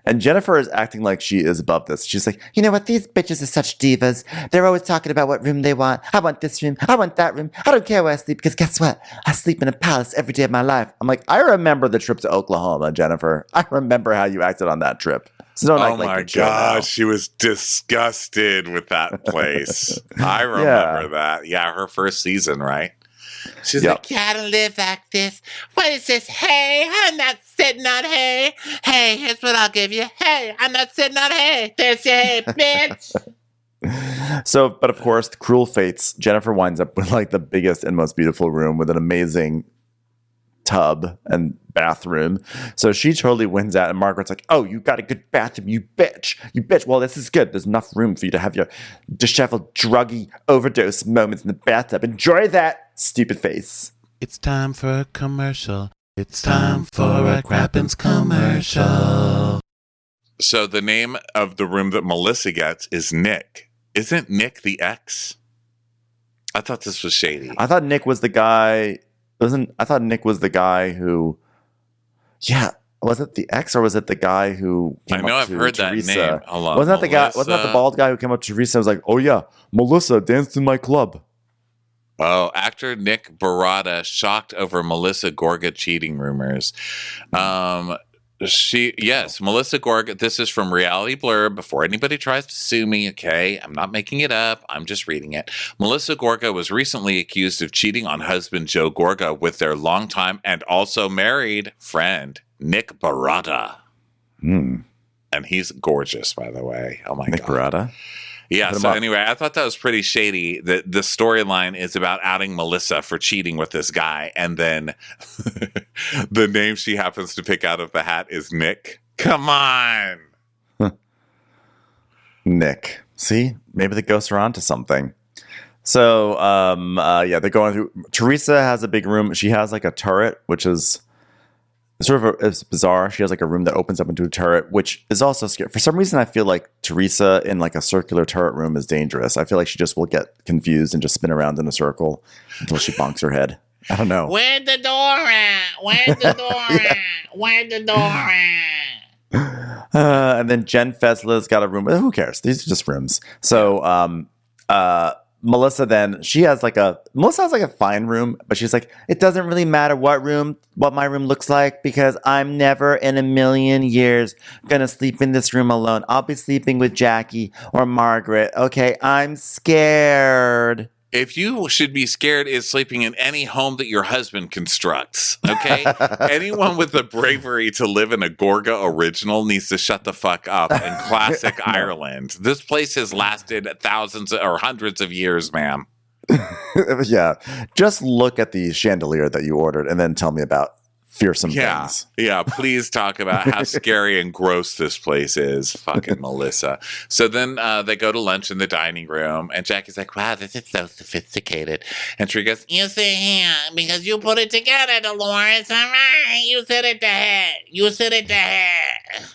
and Jennifer is acting like she is above this. She's like, "You know what? These bitches are such divas. They're always talking about what room they want. I want this room. I want that room. I don't care where I sleep because guess what? I sleep in a palace every day of my life." I'm like, I remember the trip to Oklahoma, Jennifer. I remember how you acted on that trip. So don't act like my gosh, she was disgusted with that place. I remember that. Yeah, her first season, right? She's like, "Yeah, I don't live like this. What is this? Hay? I'm not sitting on hay. Hey, here's what I'll give you. Hey, I'm not sitting on hay. There's your hay, bitch." So, but of course, the cruel fates, Jennifer winds up with like the biggest and most beautiful room with an amazing tub and bathroom. So she totally wins out, and Margaret's like, "Oh, you got a good bathroom, you bitch. You bitch. Well, this is good. There's enough room for you to have your disheveled, druggy overdose moments in the bathtub. Enjoy that, stupid face." It's time for a commercial. It's time for a Crappens commercial. So the name of the room that Melissa gets is Nick. Isn't Nick the ex? I thought this was shady. I thought Nick was the guy. I thought Nick was the guy who. Yeah, was it the ex or was it the guy who? I know I've heard Teresa? That name. Hold on, wasn't that the guy? Wasn't that the bald guy who came up to Teresa and was like, "Oh yeah, Melissa danced in my club." Oh, actor Nick Barada shocked over Melissa Gorga cheating rumors. Melissa Gorga. This is from Reality Blurb. Before anybody tries to sue me, okay? I'm not making it up. I'm just reading it. Melissa Gorga was recently accused of cheating on husband Joe Gorga with their longtime and also married friend Nick Barada. And he's gorgeous, by the way. Oh my God. Nick Barada? Yeah, so anyway, I thought that was pretty shady. The storyline is about outing Melissa for cheating with this guy, and then the name she happens to pick out of the hat is Nick. Come on. Nick. See? Maybe the ghosts are onto something. So, yeah, they're going through. Teresa has a big room. She has like a turret, which is it's bizarre. She has like a room that opens up into a turret, which is also scary. For some reason, I feel like Teresa in like a circular turret room is dangerous. I feel like she just will get confused and just spin around in a circle until she bonks her head. I don't know. Where's the door at? Where's the door at? Where's the door at? And then Jen Fesla's got a room. Who cares? These are just rooms. So, Melissa has like a fine room, but she's like, it doesn't really matter what my room looks like, because I'm never in a million years gonna sleep in this room alone. I'll be sleeping with Jackie or Margaret. Okay, I'm scared. If you should be scared, is sleeping in any home that your husband constructs. Okay? Anyone with the bravery to live in a Gorga original needs to shut the fuck up in classic Ireland. This place has lasted thousands or hundreds of years, ma'am. Yeah. Just look at the chandelier that you ordered and then tell me about fearsome things. Yeah, please talk about how scary and gross this place is. Fucking Melissa. So then they go to lunch in the dining room, and Jackie's like, wow, this is so sophisticated. And Tree goes, you sit here because you put it together, Dolores. All right, you sit at the head. You sit at the head.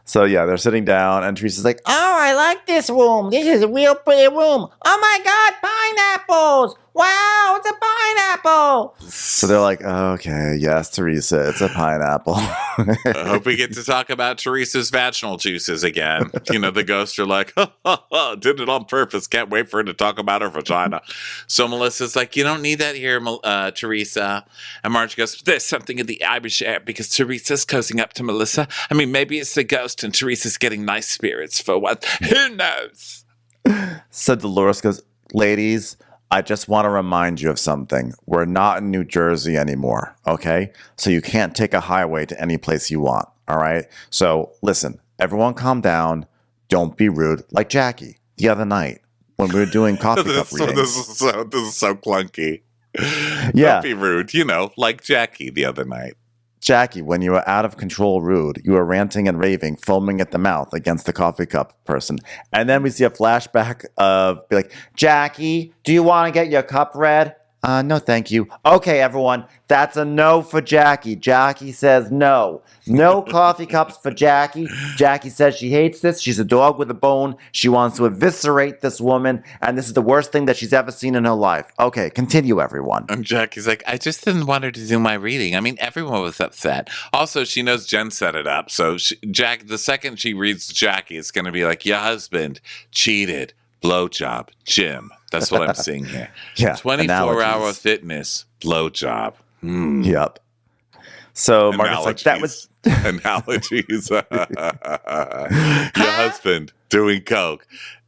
So yeah, they're sitting down, and Teresa's like, oh, I like this room. This is a real pretty room. Oh my God, pineapples. Wow, it's a pineapple. So they're like, okay, yes, Teresa, it's a pineapple. I hope we get to talk about Teresa's vaginal juices again. You know, the ghosts are like, did it on purpose. Can't wait for her to talk about her vagina. So Melissa's like, you don't need that here, Teresa. And Marge goes, there's something in the Irish air because Teresa's cozying up to Melissa. I mean, maybe it's the ghost and Teresa's getting nice spirits for what? Who knows? So Dolores goes, ladies, I just want to remind you of something. We're not in New Jersey anymore, okay? So you can't take a highway to any place you want, all right? So listen, everyone calm down. Don't be rude. Like Jackie the other night when we were doing coffee cup readings. This is so clunky. Yeah. Don't be rude, like Jackie the other night. Jackie, when you were out of control rude, you were ranting and raving, foaming at the mouth against the coffee cup person. And then we see a flashback of, be like, Jackie, do you want to get your cup read? No, thank you. Okay, everyone, that's a no for Jackie. Jackie says no. No coffee cups for Jackie. Jackie says she hates this. She's a dog with a bone. She wants to eviscerate this woman, and this is the worst thing that she's ever seen in her life. Okay, continue, everyone. And Jackie's like, I just didn't want her to do my reading. I mean, everyone was upset. Also, she knows Jen set it up. So the second she reads Jackie, it's going to be like, your husband cheated. Blowjob, Jim. That's what I'm seeing here. Yeah. 24-hour fitness, blowjob. Yep. So Margaret's like, that was analogies. Your husband doing coke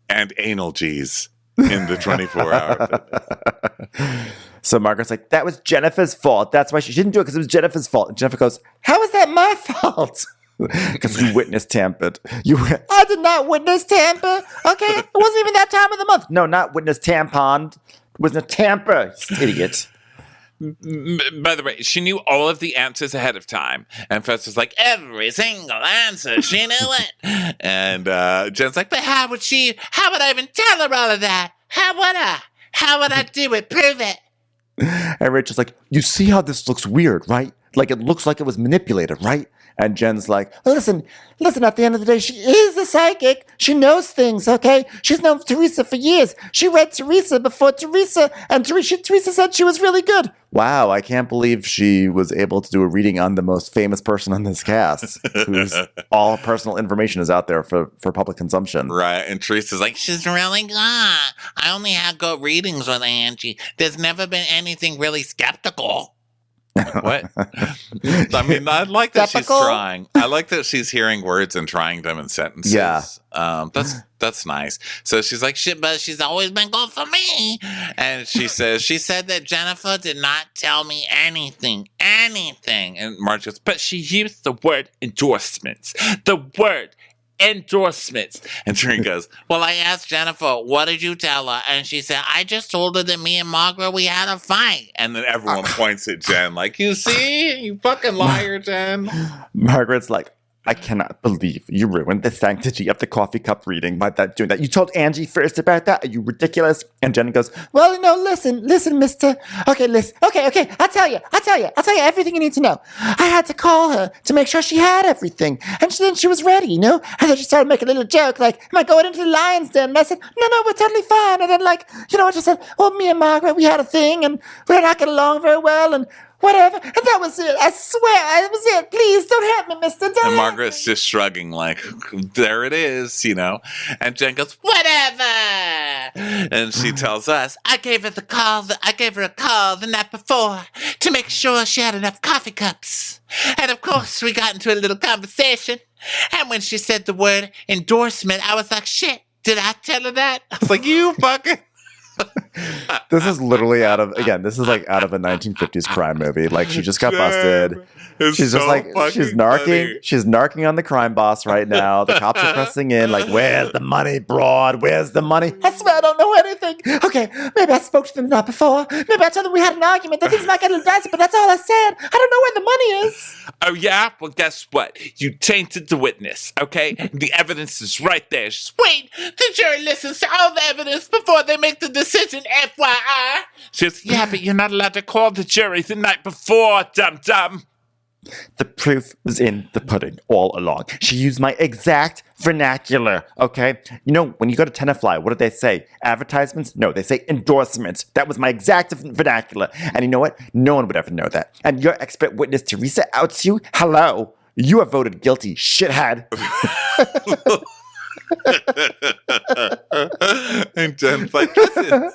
and anal G's in the 24-hour fitness. So Margaret's like, that was Jennifer's fault. That's why she didn't do it, because it was Jennifer's fault. And Jennifer goes, how is that my fault? Because you witness tampered. I did not witness tamper. Okay, it wasn't even that time of the month. No, not witness tampon. It was a tamper, idiot. By the way, she knew all of the answers ahead of time. And Fester's like, every single answer, she knew it. And Jen's like, but how would I even tell her all of that? How would I do it? Prove it. And Rachel's like, you see how this looks weird, right? Like, it looks like it was manipulated, right? And Jen's like, listen, at the end of the day, she is a psychic. She knows things, okay? She's known Teresa for years. She read Teresa before Teresa, and Teresa said she was really good. Wow, I can't believe she was able to do a reading on the most famous person on this cast, whose all personal information is out there for public consumption. Right, and Teresa's like, she's really good. I only had good readings with Angie. There's never been anything really skeptical. What? I mean, I like that she's trying. I like that she's hearing words and trying them in sentences. Yeah. That's nice. So she's like, shit, but she's always been good for me. And she said that Jennifer did not tell me anything. And Marge goes, but she used the word endorsements. The word endorsements. And Trin goes, well, I asked Jennifer, what did you tell her? And she said, I just told her that me and Margaret, we had a fight. And then everyone points at Jen like, you see? You fucking liar, Jen. Margaret's like, I cannot believe you ruined the sanctity of the coffee cup reading by doing that. You told Angie first about that? Are you ridiculous? And Jen goes, well, no, listen, mister. Okay, listen. Okay. I'll tell you everything you need to know. I had to call her to make sure she had everything. And then she was ready, And then she started making a little joke like, am I going into the lion's den? And I said, no, we're totally fine. And then I just said, well, me and Margaret, we had a thing and we're not getting along very well and whatever. And that was it. I swear, that was it. Please, don't hurt me, mister. And Margaret's just shrugging like, there it is, And Jen goes, whatever. And she tells us, I gave her a call the night before to make sure she had enough coffee cups. And of course, we got into a little conversation. And when she said the word endorsement, I was like, shit, did I tell her that? I was like, you fucking... This is literally out of a 1950s crime movie. Like, she just got busted. She's just like, she's narking. Funny. She's narking on the crime boss right now. The cops are pressing in like, where's the money, broad? Where's the money? I swear I don't know anything. Okay, maybe I spoke to them the night before. Maybe I told them we had an argument. That things might get a little dicey, but that's all I said. I don't know where the money is. Oh, yeah? Well, guess what? You tainted the witness, okay? The evidence is right there. Just wait. The jury listens to all the evidence before they make the decision, FYI. She goes, yeah, but you're not allowed to call the jury the night before, dum-dum. The proof was in the pudding all along. She used my exact vernacular, okay? When you go to Tenafly, what do they say? Advertisements? No, they say endorsements. That was my exact vernacular. And you know what? No one would ever know that. And your expert witness, Teresa, outs you? Hello? You are voted guilty, shithead. And Jen's like, listen.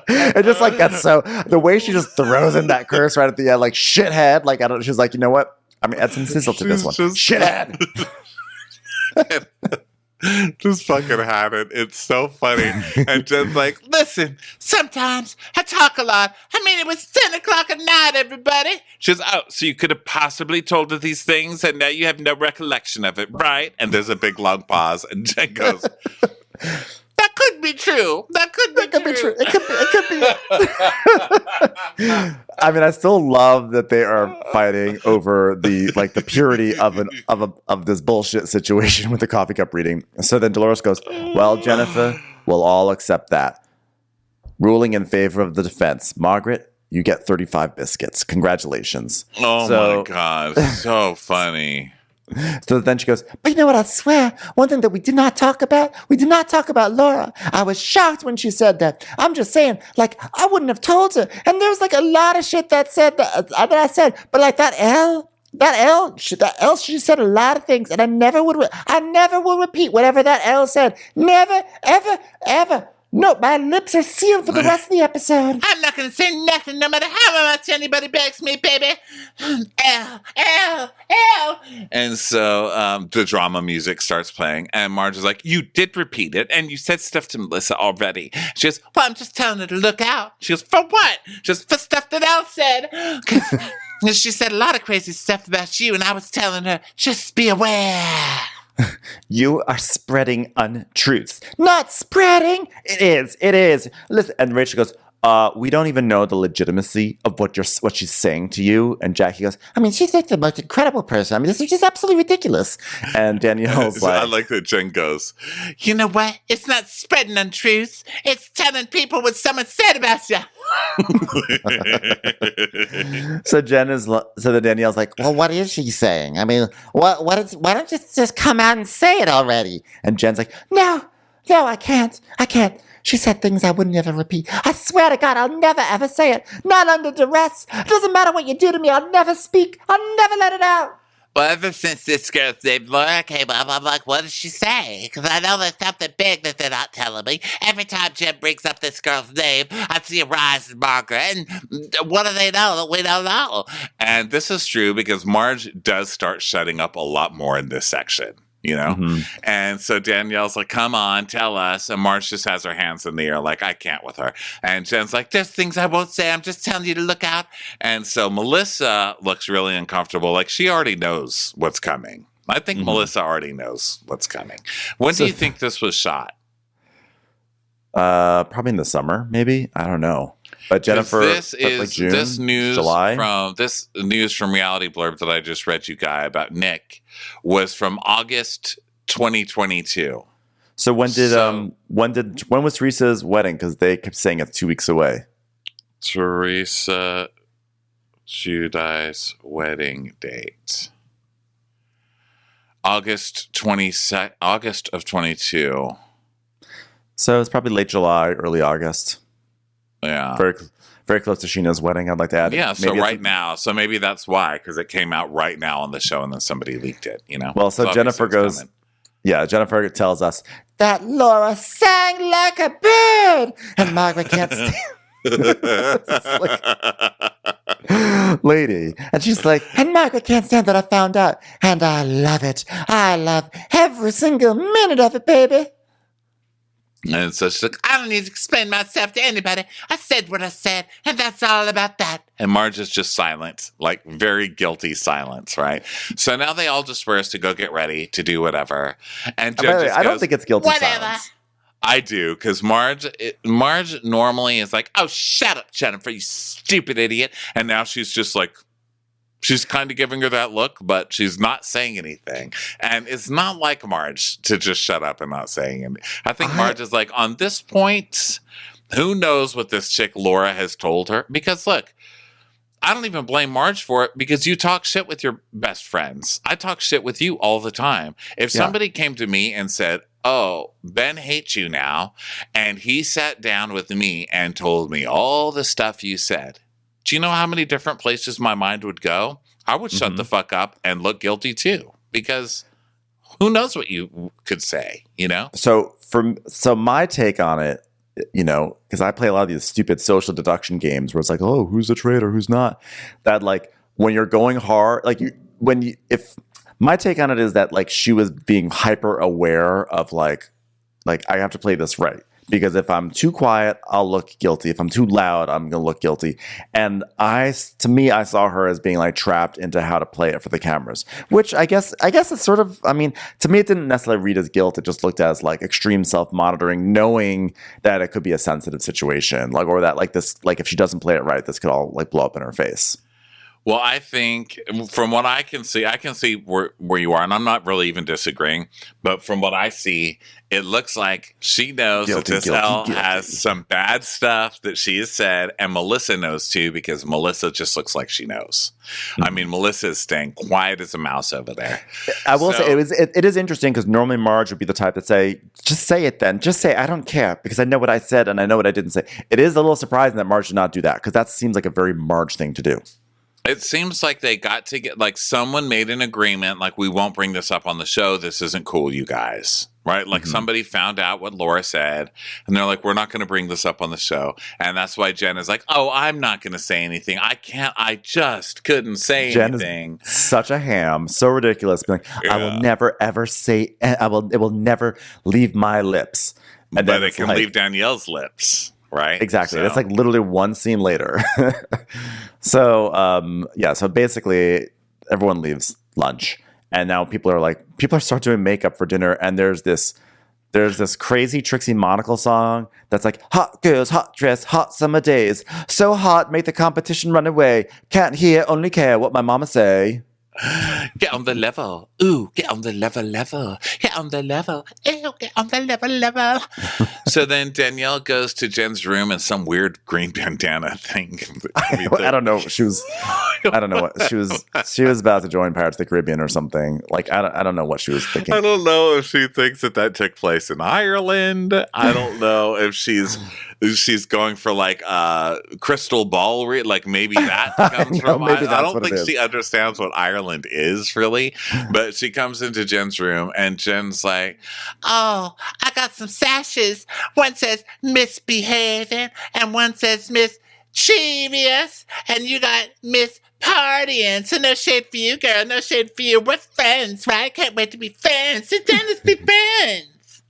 It just gets so, the way she just throws in that curse right at the end, like shithead, she's like, you know what? I'm gonna add some sizzle to this one. Shithead. Just fucking had it. It's so funny. And Jen's like, listen, sometimes I talk a lot. It was 10 o'clock at night, everybody. She goes, oh, so you could have possibly told her these things and now you have no recollection of it, right? And there's a big long pause. And Jen goes, that could be true. That could be true. It could be. I still love that they are fighting over the purity of this bullshit situation with the coffee cup reading. So then Dolores goes, well, Jennifer, we'll all accept that. Ruling in favor of the defense. Margaret, you get 35 biscuits. Congratulations. Oh my God. So funny. So then she goes, but you know what, I swear, one thing that we did not talk about Laura. I was shocked when she said that. I'm just saying, I wouldn't have told her. And there was a lot of shit that I said, but that L, she said a lot of things, and I never will repeat whatever that L said. Never, ever, ever. No, my lips are sealed for the rest of the episode. I'm not going to say nothing no matter how much anybody begs me, baby. L. And so the drama music starts playing, and Marge is like, you did repeat it, and you said stuff to Melissa already. She goes, well, I'm just telling her to look out. She goes, for what? Just for stuff that L said. Because she said a lot of crazy stuff about you, and I was telling her, just be aware. You are spreading untruths. Not spreading. It is. Listen, and Rachel goes, we don't even know the legitimacy of what she's saying to you. And Jackie goes, she's the most incredible person. This is just absolutely ridiculous. And Danielle's like, I like that Jen goes, you know what? It's not spreading untruths. It's telling people what someone said about you. So then Danielle's like, well, what is she saying? Why don't you just come out and say it already? And Jen's like, no, I can't. She said things I would never repeat. I swear to God, I'll never ever say it. Not under duress. It doesn't matter what you do to me. I'll never speak. I'll never let it out. Well, ever since this girl's named Laura came up, I'm like, what does she say? Because I know there's something big that they're not telling me. Every time Jen brings up this girl's name, I see a rise in Margaret. And what do they know that we don't know? And this is true because Marge does start shutting up a lot more in this section. Mm-hmm. And so Danielle's like, come on, tell us. And Marge just has her hands in the air like, I can't with her. And Jen's like, there's things I won't say. I'm just telling you to look out. And so Melissa looks really uncomfortable. Like she already knows what's coming. I think Melissa already knows what's coming. When do you think this was shot? Probably in the summer, maybe. I don't know. But Jennifer, this is like June, this news July? from Reality Blurb that I just read you, Guy, about Nick was from August 2022. So when was Teresa's wedding? Because they kept saying it's 2 weeks away. Teresa Giudice's wedding date. August of 22. So it's probably late July, early August. Yeah. Very, very close to Sheena's wedding, I'd like to add. Yeah, so right now. So maybe that's why, because it came out right now on the show and then somebody leaked it, you know? Well, so Jennifer goes, coming. Yeah, Jennifer tells us That Laura sang like a bird, and Margaret can't stand. lady. And she's like, and Margaret can't stand that I found out, and I love it. I love every single minute of it, baby. And so she's like, I don't need to explain myself to anybody. I said what I said, and that's all about that. and Marge is just silent, like very guilty silence, right? So now they all disperse to go get ready to do whatever. And Jen just I don't goes, think it's guilty Whatever. silence. I do, because Marge normally is like, oh, shut up, Jennifer, you stupid idiot. And now she's just like, she's kind of giving her that look, but she's not saying anything. And it's not like Marge to just shut up and not saying anything. I think Marge is like, on this point, who knows what this chick Laura has told her? Because look, I don't even blame Marge for it because you talk shit with your best friends. I talk shit with you all the time. If somebody came to me and said, oh, Ben hates you now, and he sat down with me and told me all the stuff you said, do you know how many different places my mind would go? I would shut the fuck up and look guilty too, because who knows what you could say, you know? So my take on it, you know, because I play a lot of these stupid social deduction games where it's like, oh, who's a traitor, who's not? That like when you're going hard, like if my take on it is that like she was being hyper aware of like I have to play this right. Because if I'm too quiet, I'll look guilty. If I'm too loud, I'm going to look guilty. And I saw her as being like trapped into how to play it for the cameras, which I guess it's sort of, I mean, to me, it didn't necessarily read as guilt. It just looked as like extreme self-monitoring, knowing that it could be a sensitive situation, like, or that like this, like if she doesn't play it right, this could all like blow up in her face. Well, I think from what I can see where you are, and I'm not really even disagreeing, but from what I see, it looks like she knows that this L has some bad stuff that she has said, and Melissa knows too, because Melissa just looks like she knows. I mean, Melissa is staying quiet as a mouse over there. I will say it is interesting because normally Marge would be the type that say, just say it then. Just say, I don't care because I know what I said and I know what I didn't say. It is a little surprising that Marge did not do that because that seems like a very Marge thing to do. It seems like they got to get, like someone made an agreement, like we won't bring this up on the show. This isn't cool, you guys. Right? Like somebody found out what Laura said and they're like, we're not going to bring this up on the show. And that's why Jen is like, oh, I'm not going to say anything. I just couldn't say anything. Is such a ham, so ridiculous. Being like, I will never ever say, it will never leave my lips. And but it can leave Danielle's lips. Right. Exactly. So. That's like literally one scene later. So basically everyone leaves lunch and now people are start doing makeup for dinner. And there's this crazy Trixie Monocle song that's like hot girls, hot dress, hot summer days. So hot, make the competition run away. Can't hear, only care what my mama say. Get on the level. Ooh, get on the level. Get on the level. Ew, get on the level. So then Danielle goes to Jen's room and some weird green bandana thing. I don't know. She was about to join Pirates of the Caribbean or something. Like, I don't know what she was thinking. I don't know if she thinks that took place in Ireland. I don't know if she's going for like crystal ball, like maybe that comes from. I don't think she understands what Ireland is really, but she comes into Jen's room and Jen's like, oh, I got some sashes. One says misbehaving and one says mischievous, and you got Miss Partying. So no shade for you, girl. No shade for you. We're friends, right? Can't wait to be friends. Sit down, let's be friends.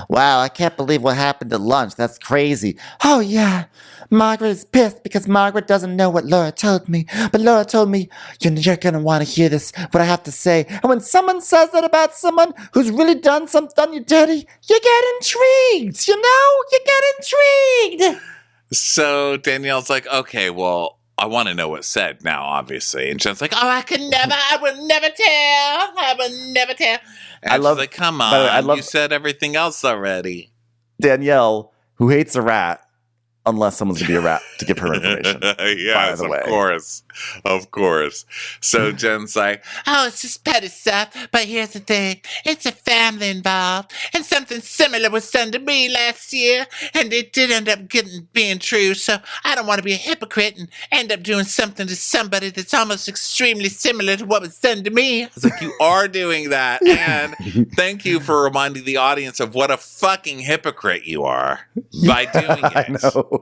Wow, I can't believe what happened at lunch. That's crazy. Oh, yeah. Margaret is pissed because Margaret doesn't know what Laura told me. But Laura told me, you're going to want to hear this, what I have to say. And when someone says that about someone who's really done you dirty, you get intrigued, you know? You get intrigued. So Danielle's like, okay, well, I want to know what's said now, obviously. And Jen's like, oh, I will never tell. And she's like, come on, you said everything else already. Danielle, who hates a rat, unless someone's going to be a rat to give her information. Yes, of course. So Jen's like, oh, it's just petty stuff, but here's the thing. It's a family involved, and something similar was done to me last year, and it did end up being true, so I don't want to be a hypocrite and end up doing something to somebody that's almost extremely similar to what was done to me. I was like, you are doing that, and thank you for reminding the audience of what a fucking hypocrite you are by doing it. I know.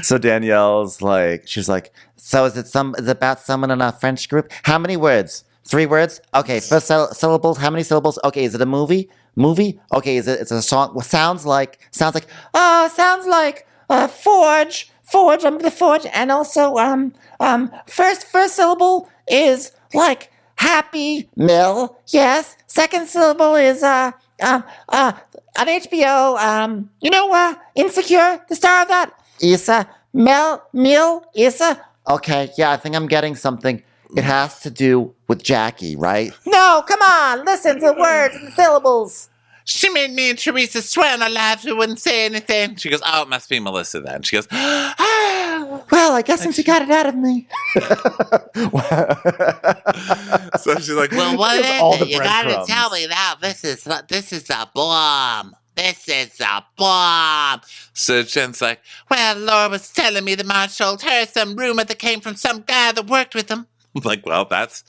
So Danielle's like, she's like, so is it about someone in our French group? How many words? 3 words? Okay, first syllables. How many syllables? Okay, is it a movie? Okay, it's a song. Well, sounds like Forge. I'm the Forge, and also first syllable is like Happy Mill. Yes. Second syllable is on HBO. Insecure. The star of that. Issa. Issa. Okay, yeah, I think I'm getting something. It has to do with Jackie, right? No, come on, listen to the words and the syllables. She made me and Teresa swear on our lives we wouldn't say anything. She goes, oh, it must be Melissa then. She goes, well, I guess since you got it out of me. So she's like, well, what is it? You gotta tell me now. This is a bomb. This is a bomb. So Jen's like, well, Laura was telling me that Marge told her some rumor that came from some guy that worked with him. I'm like, well, that's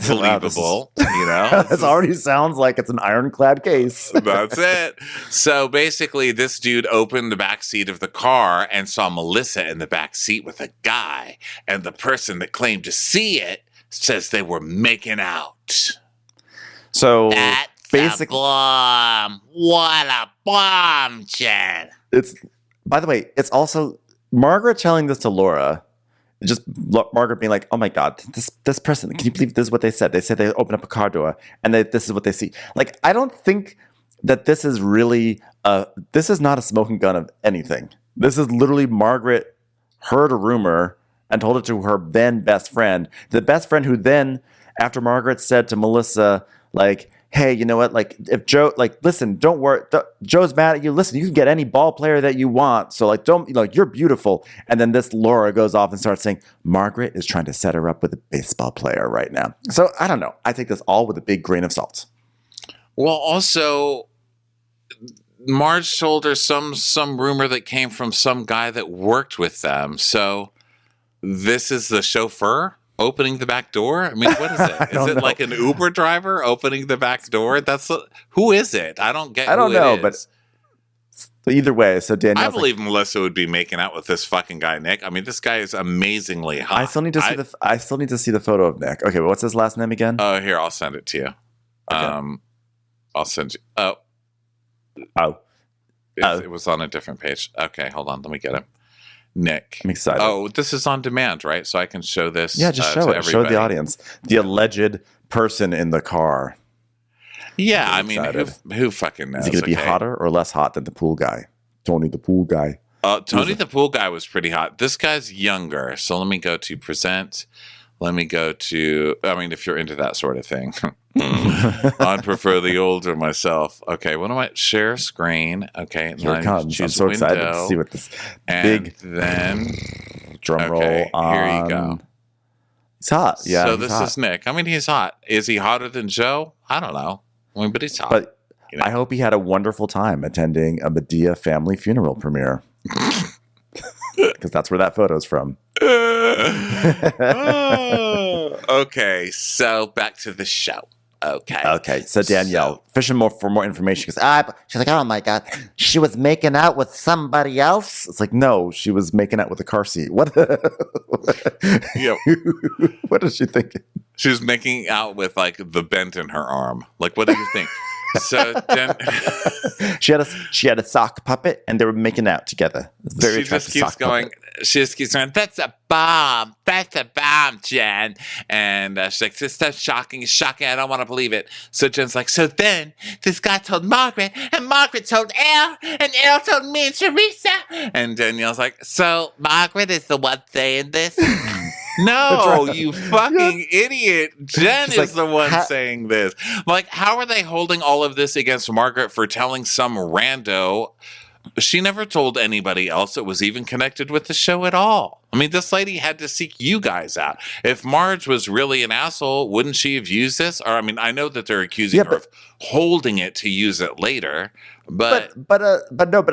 believable, you know? This already sounds like it's an ironclad case. That's it. So basically, this dude opened the back seat of the car and saw Melissa in the back seat with a guy. And the person that claimed to see it says they were making out. So that's basically, a bomb. What a bomb, Jen. By the way, it's also Margaret telling this to Laura. Just Margaret being like, oh my God, this person, can you believe this is what they said? They said they open up a car door and this is what they see. Like, I don't think that this is really, this is not a smoking gun of anything. This is literally Margaret heard a rumor and told it to her then best friend. The best friend who then, after Margaret said to Melissa, like, hey, you know what? Like, if Joe, like, listen, don't worry. Joe's mad at you. Listen, you can get any ball player that you want. So, like, you're beautiful. And then this Laura goes off and starts saying, Margaret is trying to set her up with a baseball player right now. So, I don't know. I take this all with a big grain of salt. Well, also, Marge told her some rumor that came from some guy that worked with them. So, this is the chauffeur opening the back door? I mean, what is it? Is it like an Uber driver opening the back door? Who is it? I don't know, but either way, so Danielle, I believe Melissa would be making out with this fucking guy, Nick. I mean, this guy is amazingly hot. I still need to see the photo of Nick. Okay, but what's his last name again? Oh, here, I'll send it to you. Okay. I'll send you. It was on a different page. Okay, hold on, let me get it. Nick. I'm excited. Oh, this is on demand, right? So I can show this. Yeah, just show it. Everybody. Show the audience. The alleged person in the car. Yeah, I mean, who fucking knows? Is he going to be hotter or less hot than the pool guy? Tony the pool guy. Tony the pool guy was pretty hot. This guy's younger. So let me go to present. Let me go to, I mean, if you're into that sort of thing. I'd prefer the older myself. Okay, what do I, share screen. Okay, here it comes. I'm so excited to see what this big then drum roll on. Here you go. He's hot. Yeah. So this is Nick. I mean, he's hot. Is he hotter than Joe? I don't know. I mean, but he's hot. But I hope he had a wonderful time attending a Medea family funeral premiere. Because that's where that photo's from. Okay, so back to the show. Okay. So Danielle, fishing for more information. She's like, oh my God, she was making out with somebody else. It's like, no, she was making out with a car seat. What? Yeah. What is she thinking? She was making out with like the bent in her arm. Like, what do you think? So then she had a sock puppet, and they were making out together. She just keeps going. That's a bomb. That's a bomb, Jen. And she's like, this stuff's shocking. It's shocking. I don't want to believe it. So Jen's like, so then this guy told Margaret, and Margaret told Elle, and Elle told me and Teresa. And Danielle's like, so Margaret is the one saying this? No, you fucking idiot. Jen is like, the one saying this. Like, how are they holding all of this against Margaret for telling some rando? She never told anybody else it was even connected with the show at all. I mean, this lady had to seek you guys out. If Marge was really an asshole, wouldn't she have used this? Or, I mean, I know that they're accusing her of holding it to use it later. But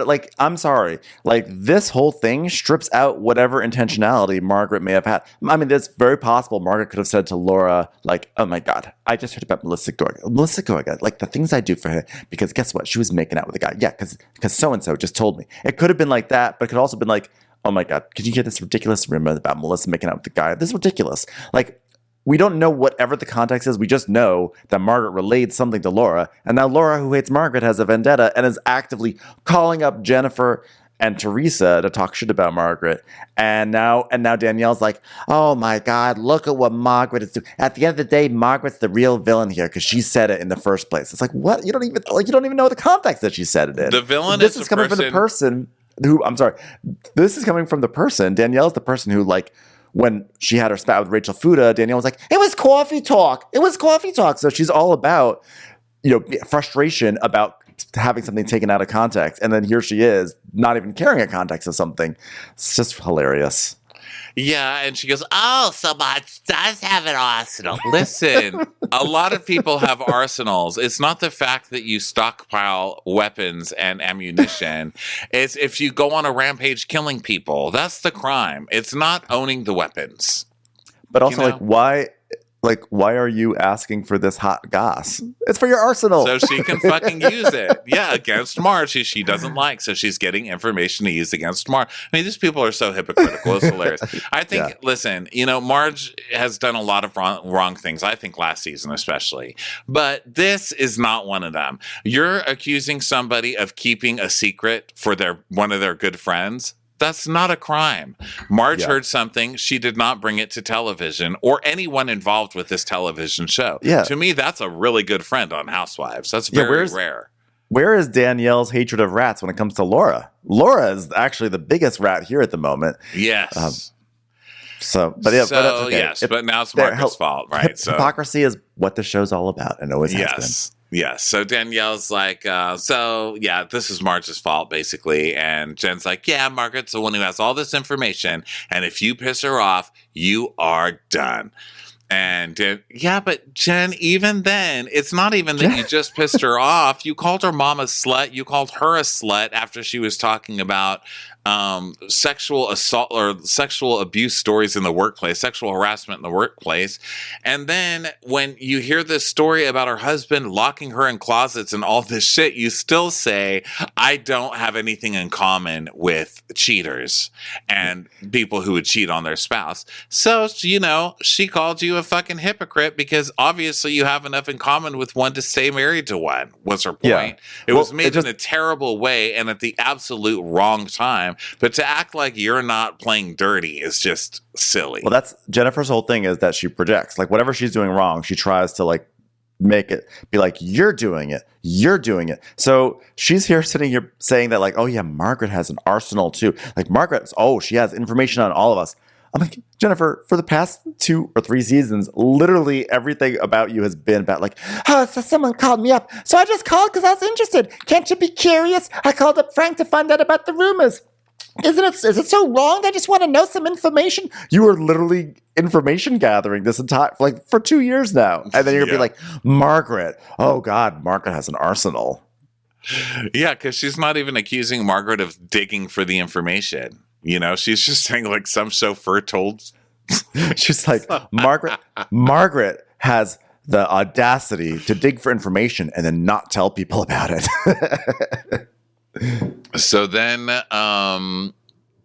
like, I'm sorry. Like, this whole thing strips out whatever intentionality Margaret may have had. I mean, it's very possible Margaret could have said to Laura, like, oh my God, I just heard about Melissa Gorga, like the things I do for her, because guess what? She was making out with a guy. Yeah, because so-and-so just told me. It could have been like that, but it could also have been like, oh my God, could you hear this ridiculous rumor about Melissa making out with the guy? This is ridiculous. Like, we don't know whatever the context is. We just know that Margaret relayed something to Laura. And now Laura, who hates Margaret, has a vendetta and is actively calling up Jennifer and Teresa to talk shit about Margaret. And now Danielle's like, oh my God, look at what Margaret is doing. At the end of the day, Margaret's the real villain here because she said it in the first place. It's like, what? You don't even know the context that she said it in. The villain is coming from the person who, I'm sorry, this is coming from the person. Danielle's the person who, like, when she had her spat with Rachel Fuda, Danielle was like, it was coffee talk. So she's all about, frustration about having something taken out of context. And then here she is, not even carrying a context of something. It's just hilarious. Yeah, and she goes, oh, so much does have an arsenal. Listen, a lot of people have arsenals. It's not the fact that you stockpile weapons and ammunition. It's if you go on a rampage killing people. That's the crime. It's not owning the weapons. But also, why are you asking for this hot goss? It's for your arsenal. So she can fucking use it. Yeah, against Marge, she doesn't like. So she's getting information to use against Marge. I mean, these people are so hypocritical. It's hilarious. I think, listen, Marge has done a lot of wrong things, I think last season especially. But this is not one of them. You're accusing somebody of keeping a secret for one of their good friends. That's not a crime. Marge heard something. She did not bring it to television or anyone involved with this television show. Yeah. To me, that's a really good friend on Housewives. That's very rare. Where is Danielle's hatred of rats when it comes to Laura? Laura is actually the biggest rat here at the moment. Yes. But that's okay. Yes, but now it's Margaret's fault, right? Hypocrisy is what the show's all about and always has been. Yes. So Danielle's like, this is Marge's fault, basically. And Jen's like, yeah, Margaret's the one who has all this information. And if you piss her off, you are done. And but Jen, even then, it's not even that you just pissed her off. You called her mom a slut. You called her a slut after she was talking about sexual assault or sexual abuse stories in the workplace, sexual harassment in the workplace. And then when you hear this story about her husband locking her in closets and all this shit, you still say, I don't have anything in common with cheaters and people who would cheat on their spouse. So, she called you a fucking hypocrite because obviously you have enough in common with one to stay married to one, was her point. Yeah. It was made in a terrible way and at the absolute wrong time. But to act like you're not playing dirty is just silly. Well, that's Jennifer's whole thing is that she projects. Like, whatever she's doing wrong, she tries to, like, make it be like, you're doing it. So she's here sitting here saying that, like, oh, yeah, Margaret has an arsenal, too. Like, she has information on all of us. I'm like, Jennifer, for the past 2 or 3 seasons, literally everything about you has been about like, so someone called me up. So I just called because I was interested. Can't you be curious? I called up Frank to find out about the rumors. Is it so wrong? I just want to know some information. You were literally information gathering this entire, for 2 years now. And then you're going to be like, Margaret. Oh, God, Margaret has an arsenal. Yeah, because she's not even accusing Margaret of digging for the information. She's just saying, like, some chauffeur told. She's like, Margaret has the audacity to dig for information and then not tell people about it. So then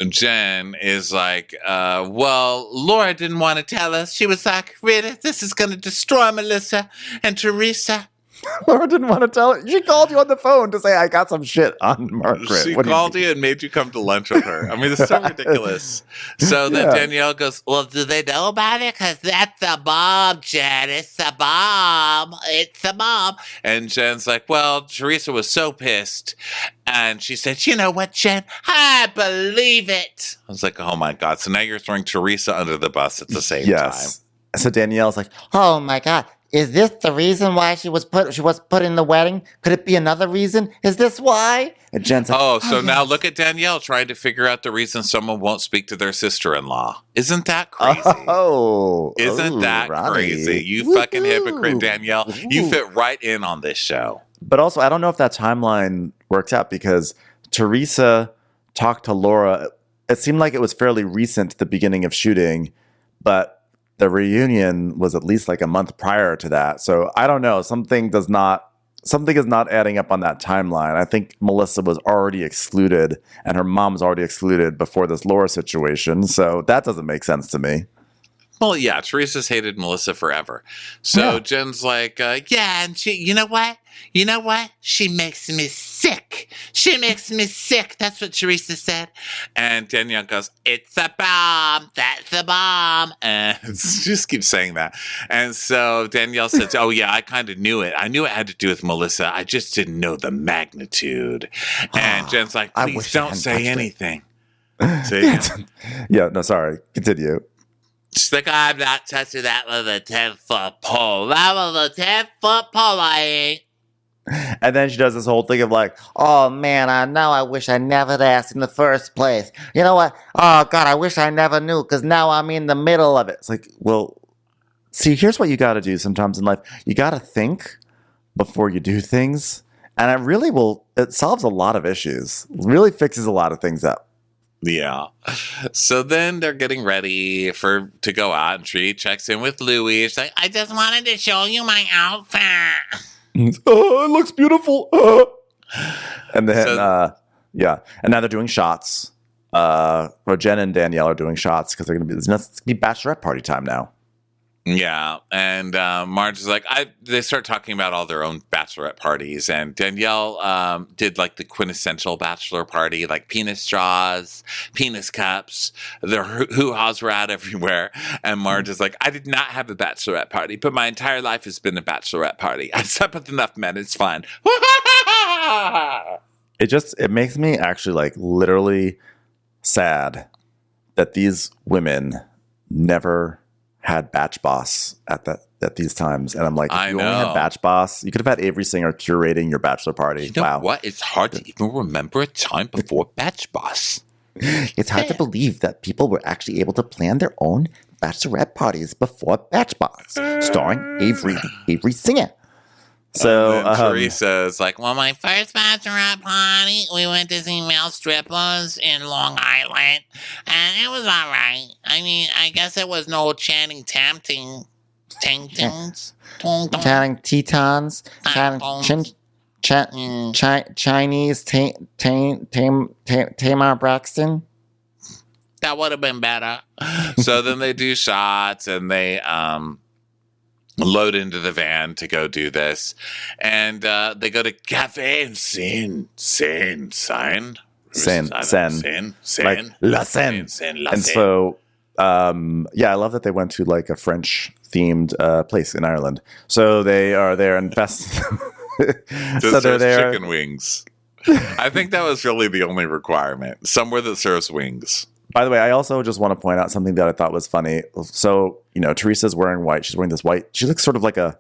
Jen is like, Laura didn't want to tell us. She was like, really? This is going to destroy Melissa and Teresa. Laura didn't want to tell her. She called you on the phone to say, I got some shit on Margaret. She called you and made you come to lunch with her. I mean, it's so ridiculous. So then Danielle goes, well, do they know about it? Because that's a bomb, Jen. It's a bomb. It's a bomb. And Jen's like, well, Teresa was so pissed. And she said, you know what, Jen? I believe it. I was like, oh, my God. So now you're throwing Teresa under the bus at the same time. So Danielle's like, oh, my God. Is this the reason why she was put in the wedding? Could it be another reason? Is this why? And Jen's like, so now look at Danielle trying to figure out the reason someone won't speak to their sister-in-law. Isn't that crazy? Isn't that Ronnie. Crazy? You fucking hypocrite, Danielle. You fit right in on this show. But also, I don't know if that timeline works out because Teresa talked to Laura. It seemed like it was fairly recent at the beginning of shooting, but the reunion was at least like a month prior to that. So I don't know. Something is not adding up on that timeline. I think Melissa was already excluded and her mom was already excluded before this Laura situation. So that doesn't make sense to me. Well, yeah, Teresa's hated Melissa forever. So Jen's like, and she, you know what? She makes me sick. She makes me sick. That's what Teresa said. And Danielle goes, it's a bomb. That's a bomb. And she just keeps saying that. And so Danielle says, oh, yeah, I kind of knew it. I knew it had to do with Melissa. I just didn't know the magnitude. And Jen's like, please don't say anything. Yeah, no, sorry. Continue. She's like, I'm not touching that with a 10-foot pole. That was a 10-foot pole, I ain't. And then she does this whole thing of like, oh, man, I wish I never had asked in the first place. You know what? Oh, God, I wish I never knew because now I'm in the middle of it. It's like, well, see, here's what you got to do sometimes in life. You got to think before you do things. And it solves a lot of issues. It really fixes a lot of things up. Yeah. So then they're getting ready to go out, and Tree checks in with Louie. She's like, I just wanted to show you my outfit. Oh, it looks beautiful. And then, and now they're doing shots. Jen and Danielle are doing shots because it's going to be bachelorette party time now. Yeah, and Marge is like, they start talking about all their own bachelorette parties, and Danielle did like the quintessential bachelor party, like penis straws, penis cups, the hoo-haws were out everywhere, and Marge is like, I did not have a bachelorette party, but my entire life has been a bachelorette party. I slept with enough men, it's fine. It makes me actually like literally sad that these women never had Batch Boss at these times, and I'm like, if you only had Batch Boss, you could have had Avery Singer curating your bachelor party. You know what? It's hard to even remember a time before Batch Boss. It's hard to believe that people were actually able to plan their own bachelorette parties before Batch Boss, starring Avery Singer. So Teresa's like, well, my first bachelorette party, we went to see male strippers in Long Island, and it was all right. I mean, I guess it was no Channing Tatum things. Channing Tetons, Chinese Tamar Braxton. That would have been better. So then they do shots, and they load into the van to go do this, and they go to Cafe and Sen, like La Seine. And so, I love that they went to like a French themed place in Ireland. So they are there and fest. So they're there. Chicken wings. I think that was really the only requirement. Somewhere that serves wings. By the way, I also just want to point out something that I thought was funny. So, Teresa's wearing white. She's wearing this white. She looks sort of like a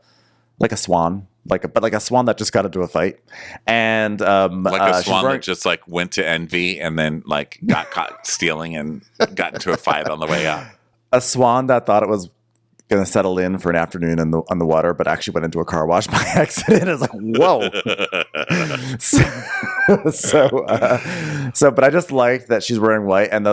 swan, like a swan that just got into a fight, and like a swan that just like went to Envy and then like got caught stealing and got into a fight on the way up. A swan that thought it was going to settle in for an afternoon on the water, but actually went into a car wash by accident. It's like, whoa. But I just liked that she's wearing white, and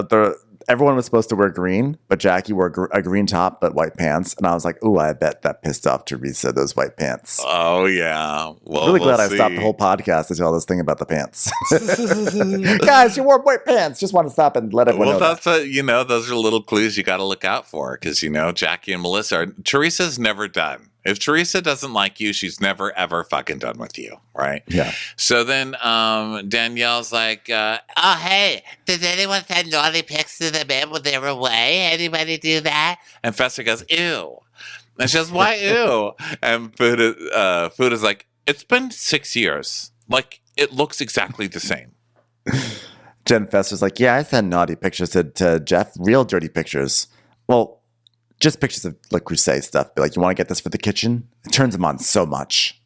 everyone was supposed to wear green, but Jackie wore a green top but white pants, and I was like, "Ooh, I bet that pissed off Teresa, those white pants." Oh yeah, well, really glad I stopped the whole podcast to tell this thing about the pants. Guys, you wore white pants. Just want to stop and let everyone know. Well, those are little clues you got to look out for because Jackie and Melissa Teresa's never done. If Teresa doesn't like you, she's never, ever fucking done with you, right? Yeah. So then Danielle's like, Oh, hey, does anyone send naughty pics to the men when they're away? Anybody do that? and Fester goes, ew. And she goes, why ew? And Food is like, it's been 6 years. Like, it looks exactly the same. Jen Fester's like, yeah, I send naughty pictures to Jeff, real dirty pictures. Well, just pictures of like Crusade stuff. Be like, you want to get this for the kitchen? It turns him on so much.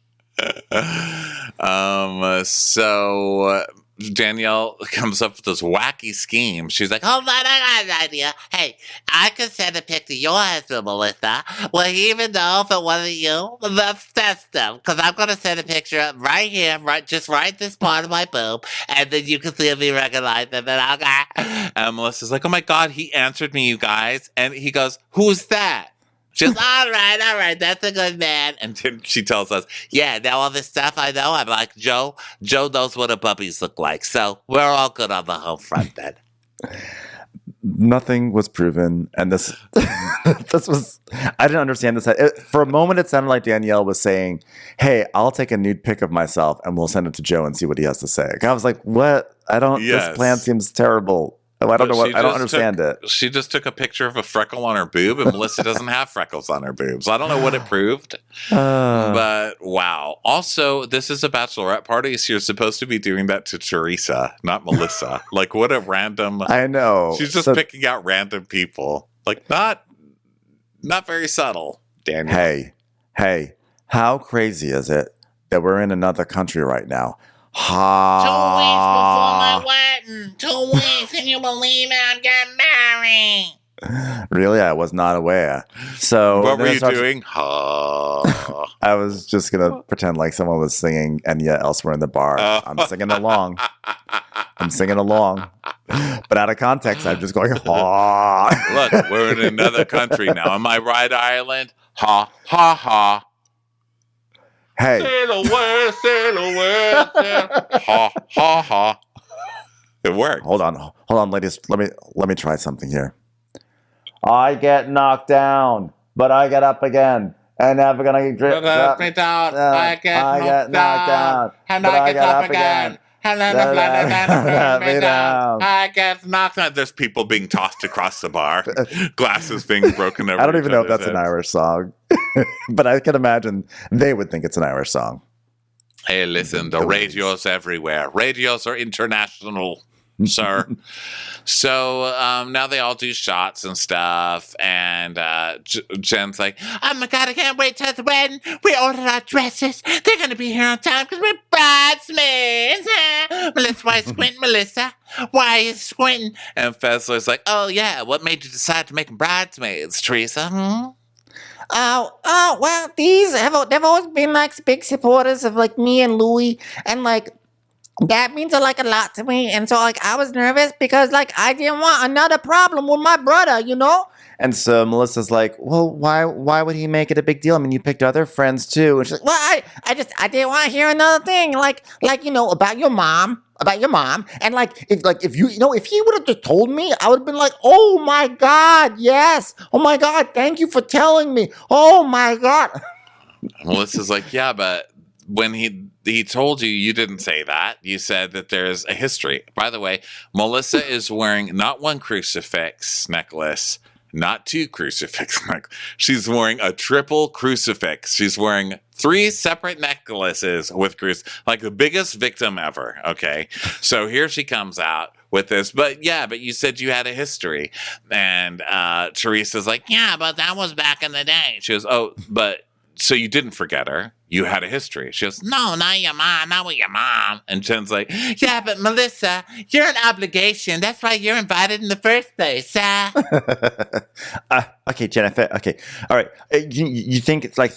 So Danielle comes up with this wacky scheme. She's like, Hold on, I got an idea. Hey, I could send a pic to your husband, Melissa. Well, even though if it wasn't you, let's test them. Because I'm going to send a picture up right here, just right this part of my boob, and then you can see if he recognizes it, and I'll go. and Melissa's like, oh my God, he answered me, you guys. And he goes, who's that? She's all right, that's a good man. And then she tells us, Yeah, now all this stuff I know, I'm like, Joe knows what a puppies look like. So we're all good on the home front then. Nothing was proven, and this was, I didn't understand this. For a moment, it sounded like Danielle was saying, hey, I'll take a nude pic of myself and we'll send it to Joe and see what he has to say. I was like, what? This plan seems terrible. I don't know what, I don't understand it. She just took a picture of a freckle on her boob, and Melissa doesn't have freckles on her boobs. I don't know what it proved, but wow. Also, this is a bachelorette party, so you're supposed to be doing that to Teresa, not Melissa. Like, what a random... I know. She's just picking out random people. Like, not very subtle, Danielle. Hey, how crazy is it that we're in another country right now? 2 weeks before my wedding. 2 weeks, and you believe I'm getting married. Really? I was not aware. So what were you doing? I was just going to pretend like someone was singing Enya elsewhere in the bar. I'm singing along. But out of context, I'm just going, ha. Look, we're in another country now. Am I right, Ireland? Ha, ha, ha. Hey. Sail away. Ha, ha, ha. It worked. Hold on, ladies. Let me try something here. I get knocked down, but I get up again. And never gonna drop me down. I get knocked down, and but I get up again. And then me down. I get knocked down. There's people being tossed across the bar, glasses being broken over. I don't even know if that's heads. an Irish song, but I can imagine they would think it's an Irish song. Hey, listen, the radio's everywhere. Radios are international, sir. So now they all do shots and stuff, and Jen's like, oh my God, I can't wait till the wedding. We ordered our dresses. They're going to be here on time because we're bridesmaids. Melissa, why are you squinting, Melissa? Why are you squinting? and Fessler's like, oh yeah, what made you decide to make them bridesmaids, Teresa? Well, they've always been like big supporters of like me and Louie, and like that means like a lot to me. And so like I was nervous because like I didn't want another problem with my brother, you know? And so Melissa's like, well, why would he make it a big deal? I mean, you picked other friends too. And she's like, Well, I didn't want to hear another thing like you know about your mom, and like if he would have just told me, I would have been like, oh my God, yes, oh my God, thank you for telling me, oh my God. Melissa's like, yeah, but when he told you, you didn't say that. You said that there's a history. By the way, Melissa is wearing not one crucifix necklace, not two crucifix necklaces. She's wearing a triple crucifix. She's wearing 3 separate necklaces with like the biggest victim ever. Okay. So here she comes out with this, but you said you had a history. And Teresa's like, yeah, but that was back in the day. She goes, oh, but so you didn't forget her. You had a history. She goes, no, not your mom, not with your mom. And Jen's like, yeah, but Melissa, you're an obligation. That's why you're invited in the first place. Okay, Jennifer. Okay. All right. You think it's like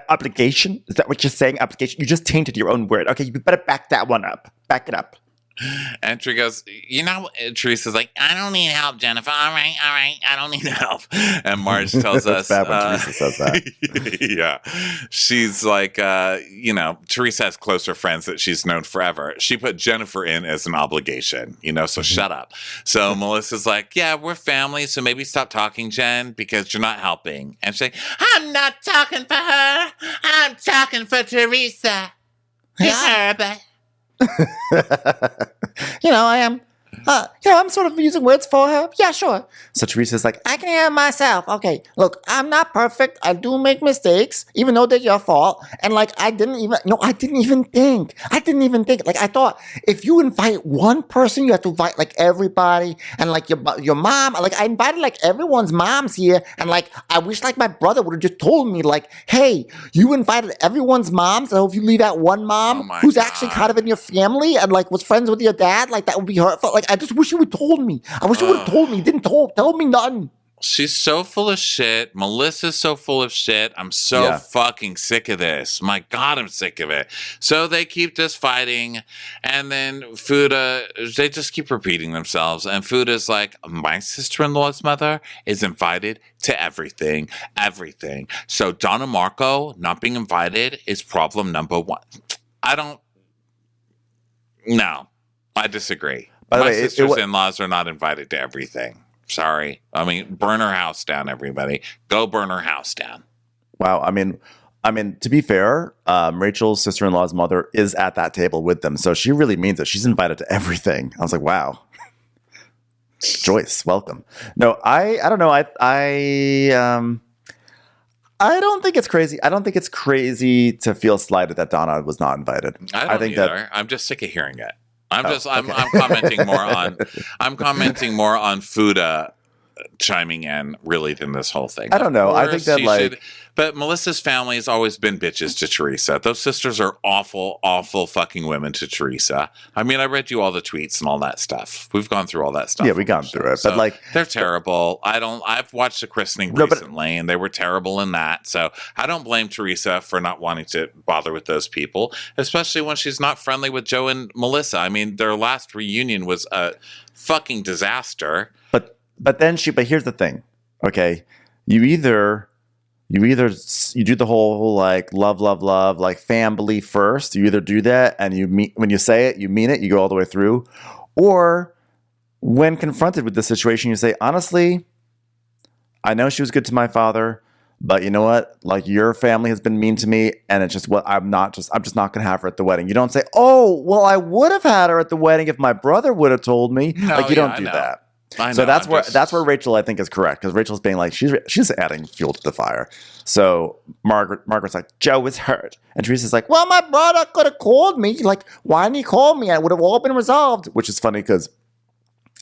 obligation? Is that what you're saying? Obligation? You just tainted your own word. Okay, you better back that one up. Back it up. And Teresa goes, Teresa's like, I don't need help, Jennifer. All right, I don't need help. And Marge tells us, bad when Teresa says that. Yeah, she's like, Teresa has closer friends that she's known forever. She put Jennifer in as an obligation, so shut up. So Melissa's like, yeah, we're family, so maybe stop talking, Jen, because you're not helping. And she's like, I'm not talking for her. I'm talking for Teresa. Yeah, but I am. I'm sort of using words for her. Yeah, sure. So Teresa's like, I can handle myself. Okay, look, I'm not perfect. I do make mistakes, even though they're your fault. And I didn't even think. Like, I thought if you invite one person, you have to invite everybody and your mom. Like, I invited everyone's moms here, and I wish my brother would have just told me hey, you invited everyone's moms. So if you leave out one mom who's actually kind of in your family and was friends with your dad, that would be hurtful. I just wish you would have told me. I wish you would have told me. You didn't tell me nothing. She's so full of shit. Melissa's so full of shit. I'm so fucking sick of this. My God, I'm sick of it. So they keep just fighting. And then Fuda, they just keep repeating themselves. And Fuda's like, my sister-in-law's mother is invited to everything. So Donna Marco not being invited is problem number one. No, I disagree. By the My way, sisters-in-laws are not invited to everything. Sorry. I mean, burn her house down, everybody. Go burn her house down. Wow. I mean, to be fair, Rachel's sister-in-law's mother is at that table with them. So she really means it. She's invited to everything. I was like, wow. Joyce, welcome. No, I don't know. I don't think it's crazy. I don't think it's crazy to feel slighted that Donna was not invited. I think either. I'm just sick of hearing it. I'm commenting more on Fuda chiming in really than this whole thing. I don't know. I think that but Melissa's family has always been bitches to Teresa. Those sisters are awful, awful fucking women to Teresa. I mean, I read you all the tweets and all that stuff. We've gone through all that stuff. Yeah, we've gone through it. So but they're terrible. I've watched the christening recently and they were terrible in that. So I don't blame Teresa for not wanting to bother with those people, especially when she's not friendly with Joe and Melissa. I mean, their last reunion was a fucking disaster. But here's the thing. Okay. You either you do the whole love family first. You either do that and when you say it, you mean it, you go all the way through. Or when confronted with the situation, you say, honestly, I know she was good to my father, but you know what? Your family has been mean to me, and it's just I'm just not gonna have her at the wedding. You don't say, oh, well, I would have had her at the wedding if my brother would have told me. No, you don't do that. So that's where Rachel, I think, is correct, because Rachel's being she's adding fuel to the fire. So Margaret's like, Joe is hurt, and Teresa's like, well, my brother could have called me. Why didn't he call me? I would have all been resolved. Which is funny because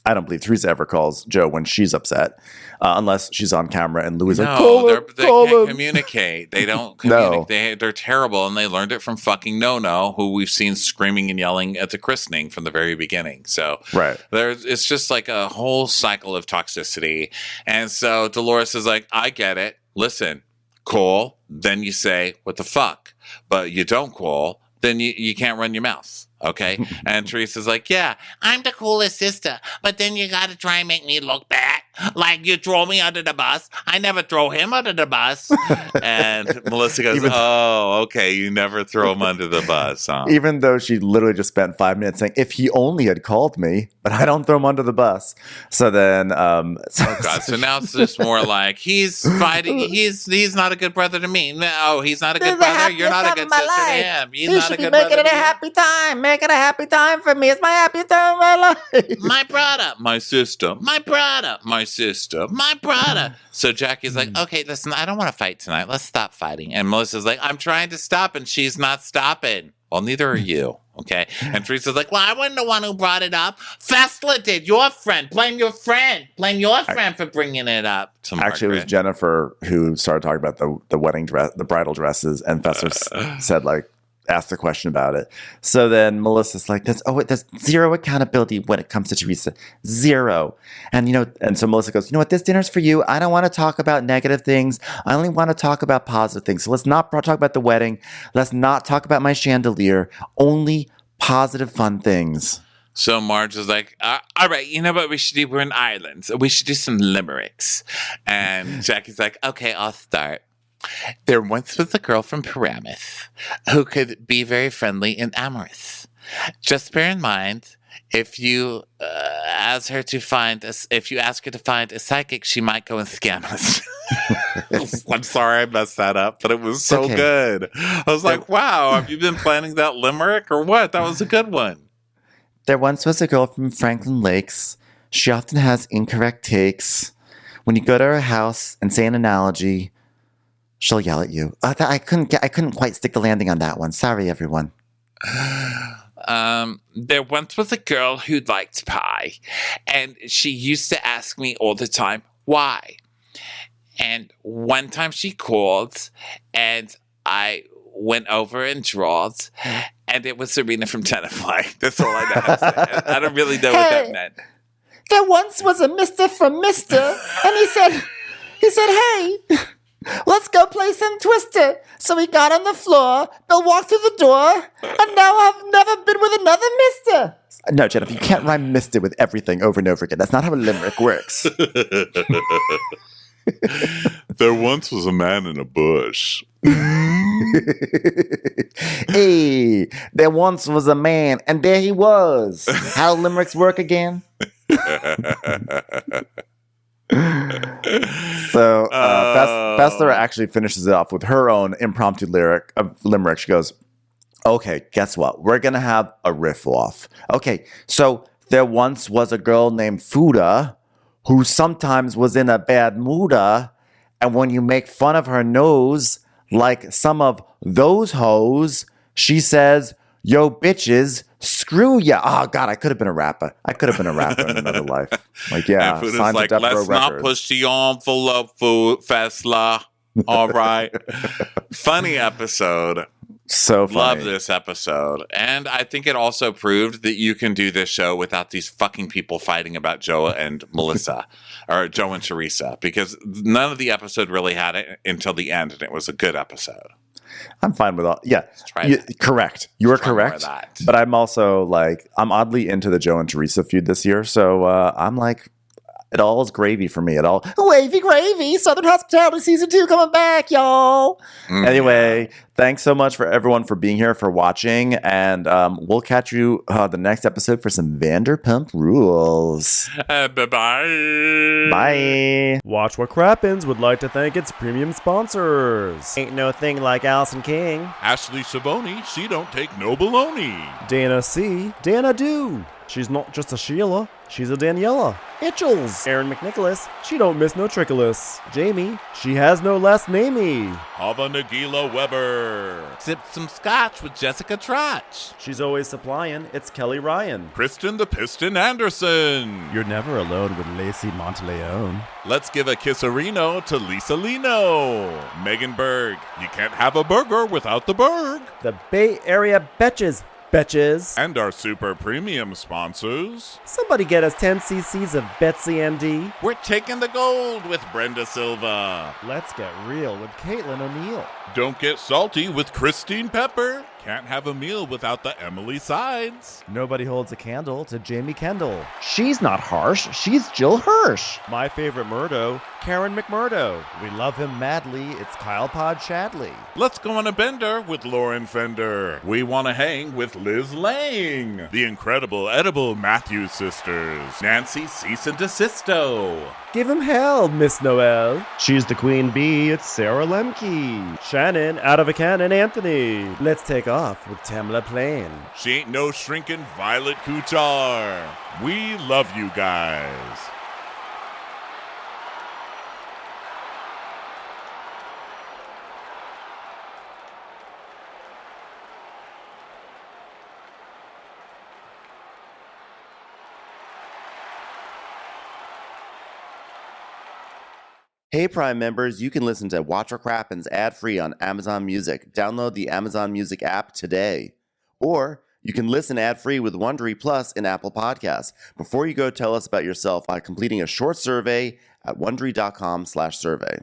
I don't believe Teresa ever calls Joe when she's upset, unless she's on camera and Louis they can't communicate. They don't communicate. They're terrible, and they learned it from fucking No, who we've seen screaming and yelling at the christening from the very beginning. So it's just a whole cycle of toxicity. And so Dolores is like, I get it. Listen, call, then you say, what the fuck? But you don't call, then you can't run your mouth. Okay. And Teresa's like, yeah, I'm the coolest sister, but then you gotta try and make me look bad. You throw me under the bus. I never throw him under the bus. And Melissa goes, oh, okay, you never throw him under the bus, huh? Even though she literally just spent 5 minutes saying, if he only had called me, but I don't throw him under the bus. So then so now it's just more he's fighting, he's not a good brother to me. No, he's not a good brother. You're not a good sister to him. He's not a good brother. Making it a happy time. Make it a happy time for me. It's my happy time of my life. My brother. My sister. My brother. My sister. My brother. So Jackie's like, okay, listen, I don't want to fight tonight. Let's stop fighting. And Melissa's like, I'm trying to stop, and she's not stopping. Well, neither are you. Okay. And Teresa's like, well, I wasn't the one who brought it up. Fessler did. Your friend. Blame your friend. Blame your friend for bringing it up. Actually, it was Jennifer who started talking about the wedding dress, the bridal dresses, and Fessler said asked a question about it. So then Melissa's like, there's zero accountability when it comes to Teresa. Zero. And so Melissa goes, you know what? This dinner's for you. I don't want to talk about negative things. I only want to talk about positive things. So let's not talk about the wedding. Let's not talk about my chandelier. Only positive, fun things. So Marge is like, all right, you know what we should do? We're in Ireland. So we should do some limericks. And Jackie's like, okay, I'll start. There once was a girl from Paramus who could be very friendly and amorous. Just bear in mind, if you ask her to find a psychic, she might go and scam us. I'm sorry I messed that up, but it was so good. I was like, wow, have you been planning that limerick or what? That was a good one. There once was a girl from Franklin Lakes. She often has incorrect takes. When you go to her house and say an analogy, she'll yell at you. I couldn't quite stick the landing on that one. Sorry, everyone. There once was a girl who liked pie, and she used to ask me all the time, why? And one time she called, and I went over and drawed, and it was Serena from Tenafly. That's all I know how to say. I don't really know what that meant. There once was a mister from Mister, and he said, hey, let's go play some Twister. So he got on the floor, Bill walked through the door, and now I've never been with another mister. No, Jennifer, you can't rhyme mister with everything over and over again. That's not how a limerick works. There once was a man in a bush. Hey, there once was a man, and there he was. How limericks work again? So Fessler actually finishes it off with her own impromptu limerick. She goes, okay, guess what? We're going to have a riff off. Okay, so there once was a girl named Fuda who sometimes was in a bad mooda, and when you make fun of her nose, like some of those hoes, she says, yo, bitches, screw ya. Oh, God, I could have been a rapper. In another life. Like, yeah. And Fuda's like, let's not push the envelope, Fessler. All right. Funny episode. So funny. Love this episode. And I think it also proved that you can do this show without these fucking people fighting about Joe and Melissa, or Joe and Teresa, because none of the episode really had it until the end, and it was a good episode. I'm fine with all. Yeah, correct. You are correct. But I'm also like, I'm oddly into the Joe and Teresa feud this year. So I'm like, it all is gravy for me. It all wavy gravy. Southern Hospitality Season 2 coming back, y'all. Anyway, thanks so much for everyone for being here, for watching, and we'll catch you the next episode for some Vanderpump Rules. Bye-bye. Bye. Watch What Crappens would like to thank its premium sponsors. Ain't no thing like Allison King. Ashley Savoni, she don't take no baloney. Dana C. Dana Do. She's not just a Sheila, she's a Daniela. Itchels. Aaron McNicholas, she don't miss no trickolas. Jamie, she has no last namey. Hava Nagila Weber. Sipped some scotch with Jessica Trotch. She's always supplying, it's Kelly Ryan. Kristen the Piston Anderson. You're never alone with Lacey Monteleone. Let's give a kisserino to Lisa Lino. Megan Berg, you can't have a burger without the Berg. The Bay Area Betches. Betches. And our super premium sponsors. Somebody get us 10 cc's of Betsy MD. We're taking the gold with Brenda Silva. Let's get real with Caitlin O'Neill. Don't get salty with Christine Pepper. Can't have a meal without the Emily Sides. Nobody holds a candle to Jamie Kendall. She's not harsh, she's Jill Hirsch. My favorite Murdo, Karen McMurdo. We love him madly, it's Kyle Pod Shadley. Let's go on a bender with Lauren Fender. We want to hang with Liz Lang. The incredible edible Matthews sisters. Nancy Cease and Desisto. Give him hell, Miss Noel. She's the queen bee, it's Sarah Lemke. Shannon, out of a cannon, Anthony. Let's take off with Tamla Plain. She ain't no shrinking Violet Kuchar. We love you guys. Hey, Prime members, you can listen to Watch What Crappens ad-free on Amazon Music. Download the Amazon Music app today. Or you can listen ad-free with Wondery Plus in Apple Podcasts. Before you go, tell us about yourself by completing a short survey at Wondery.com/survey.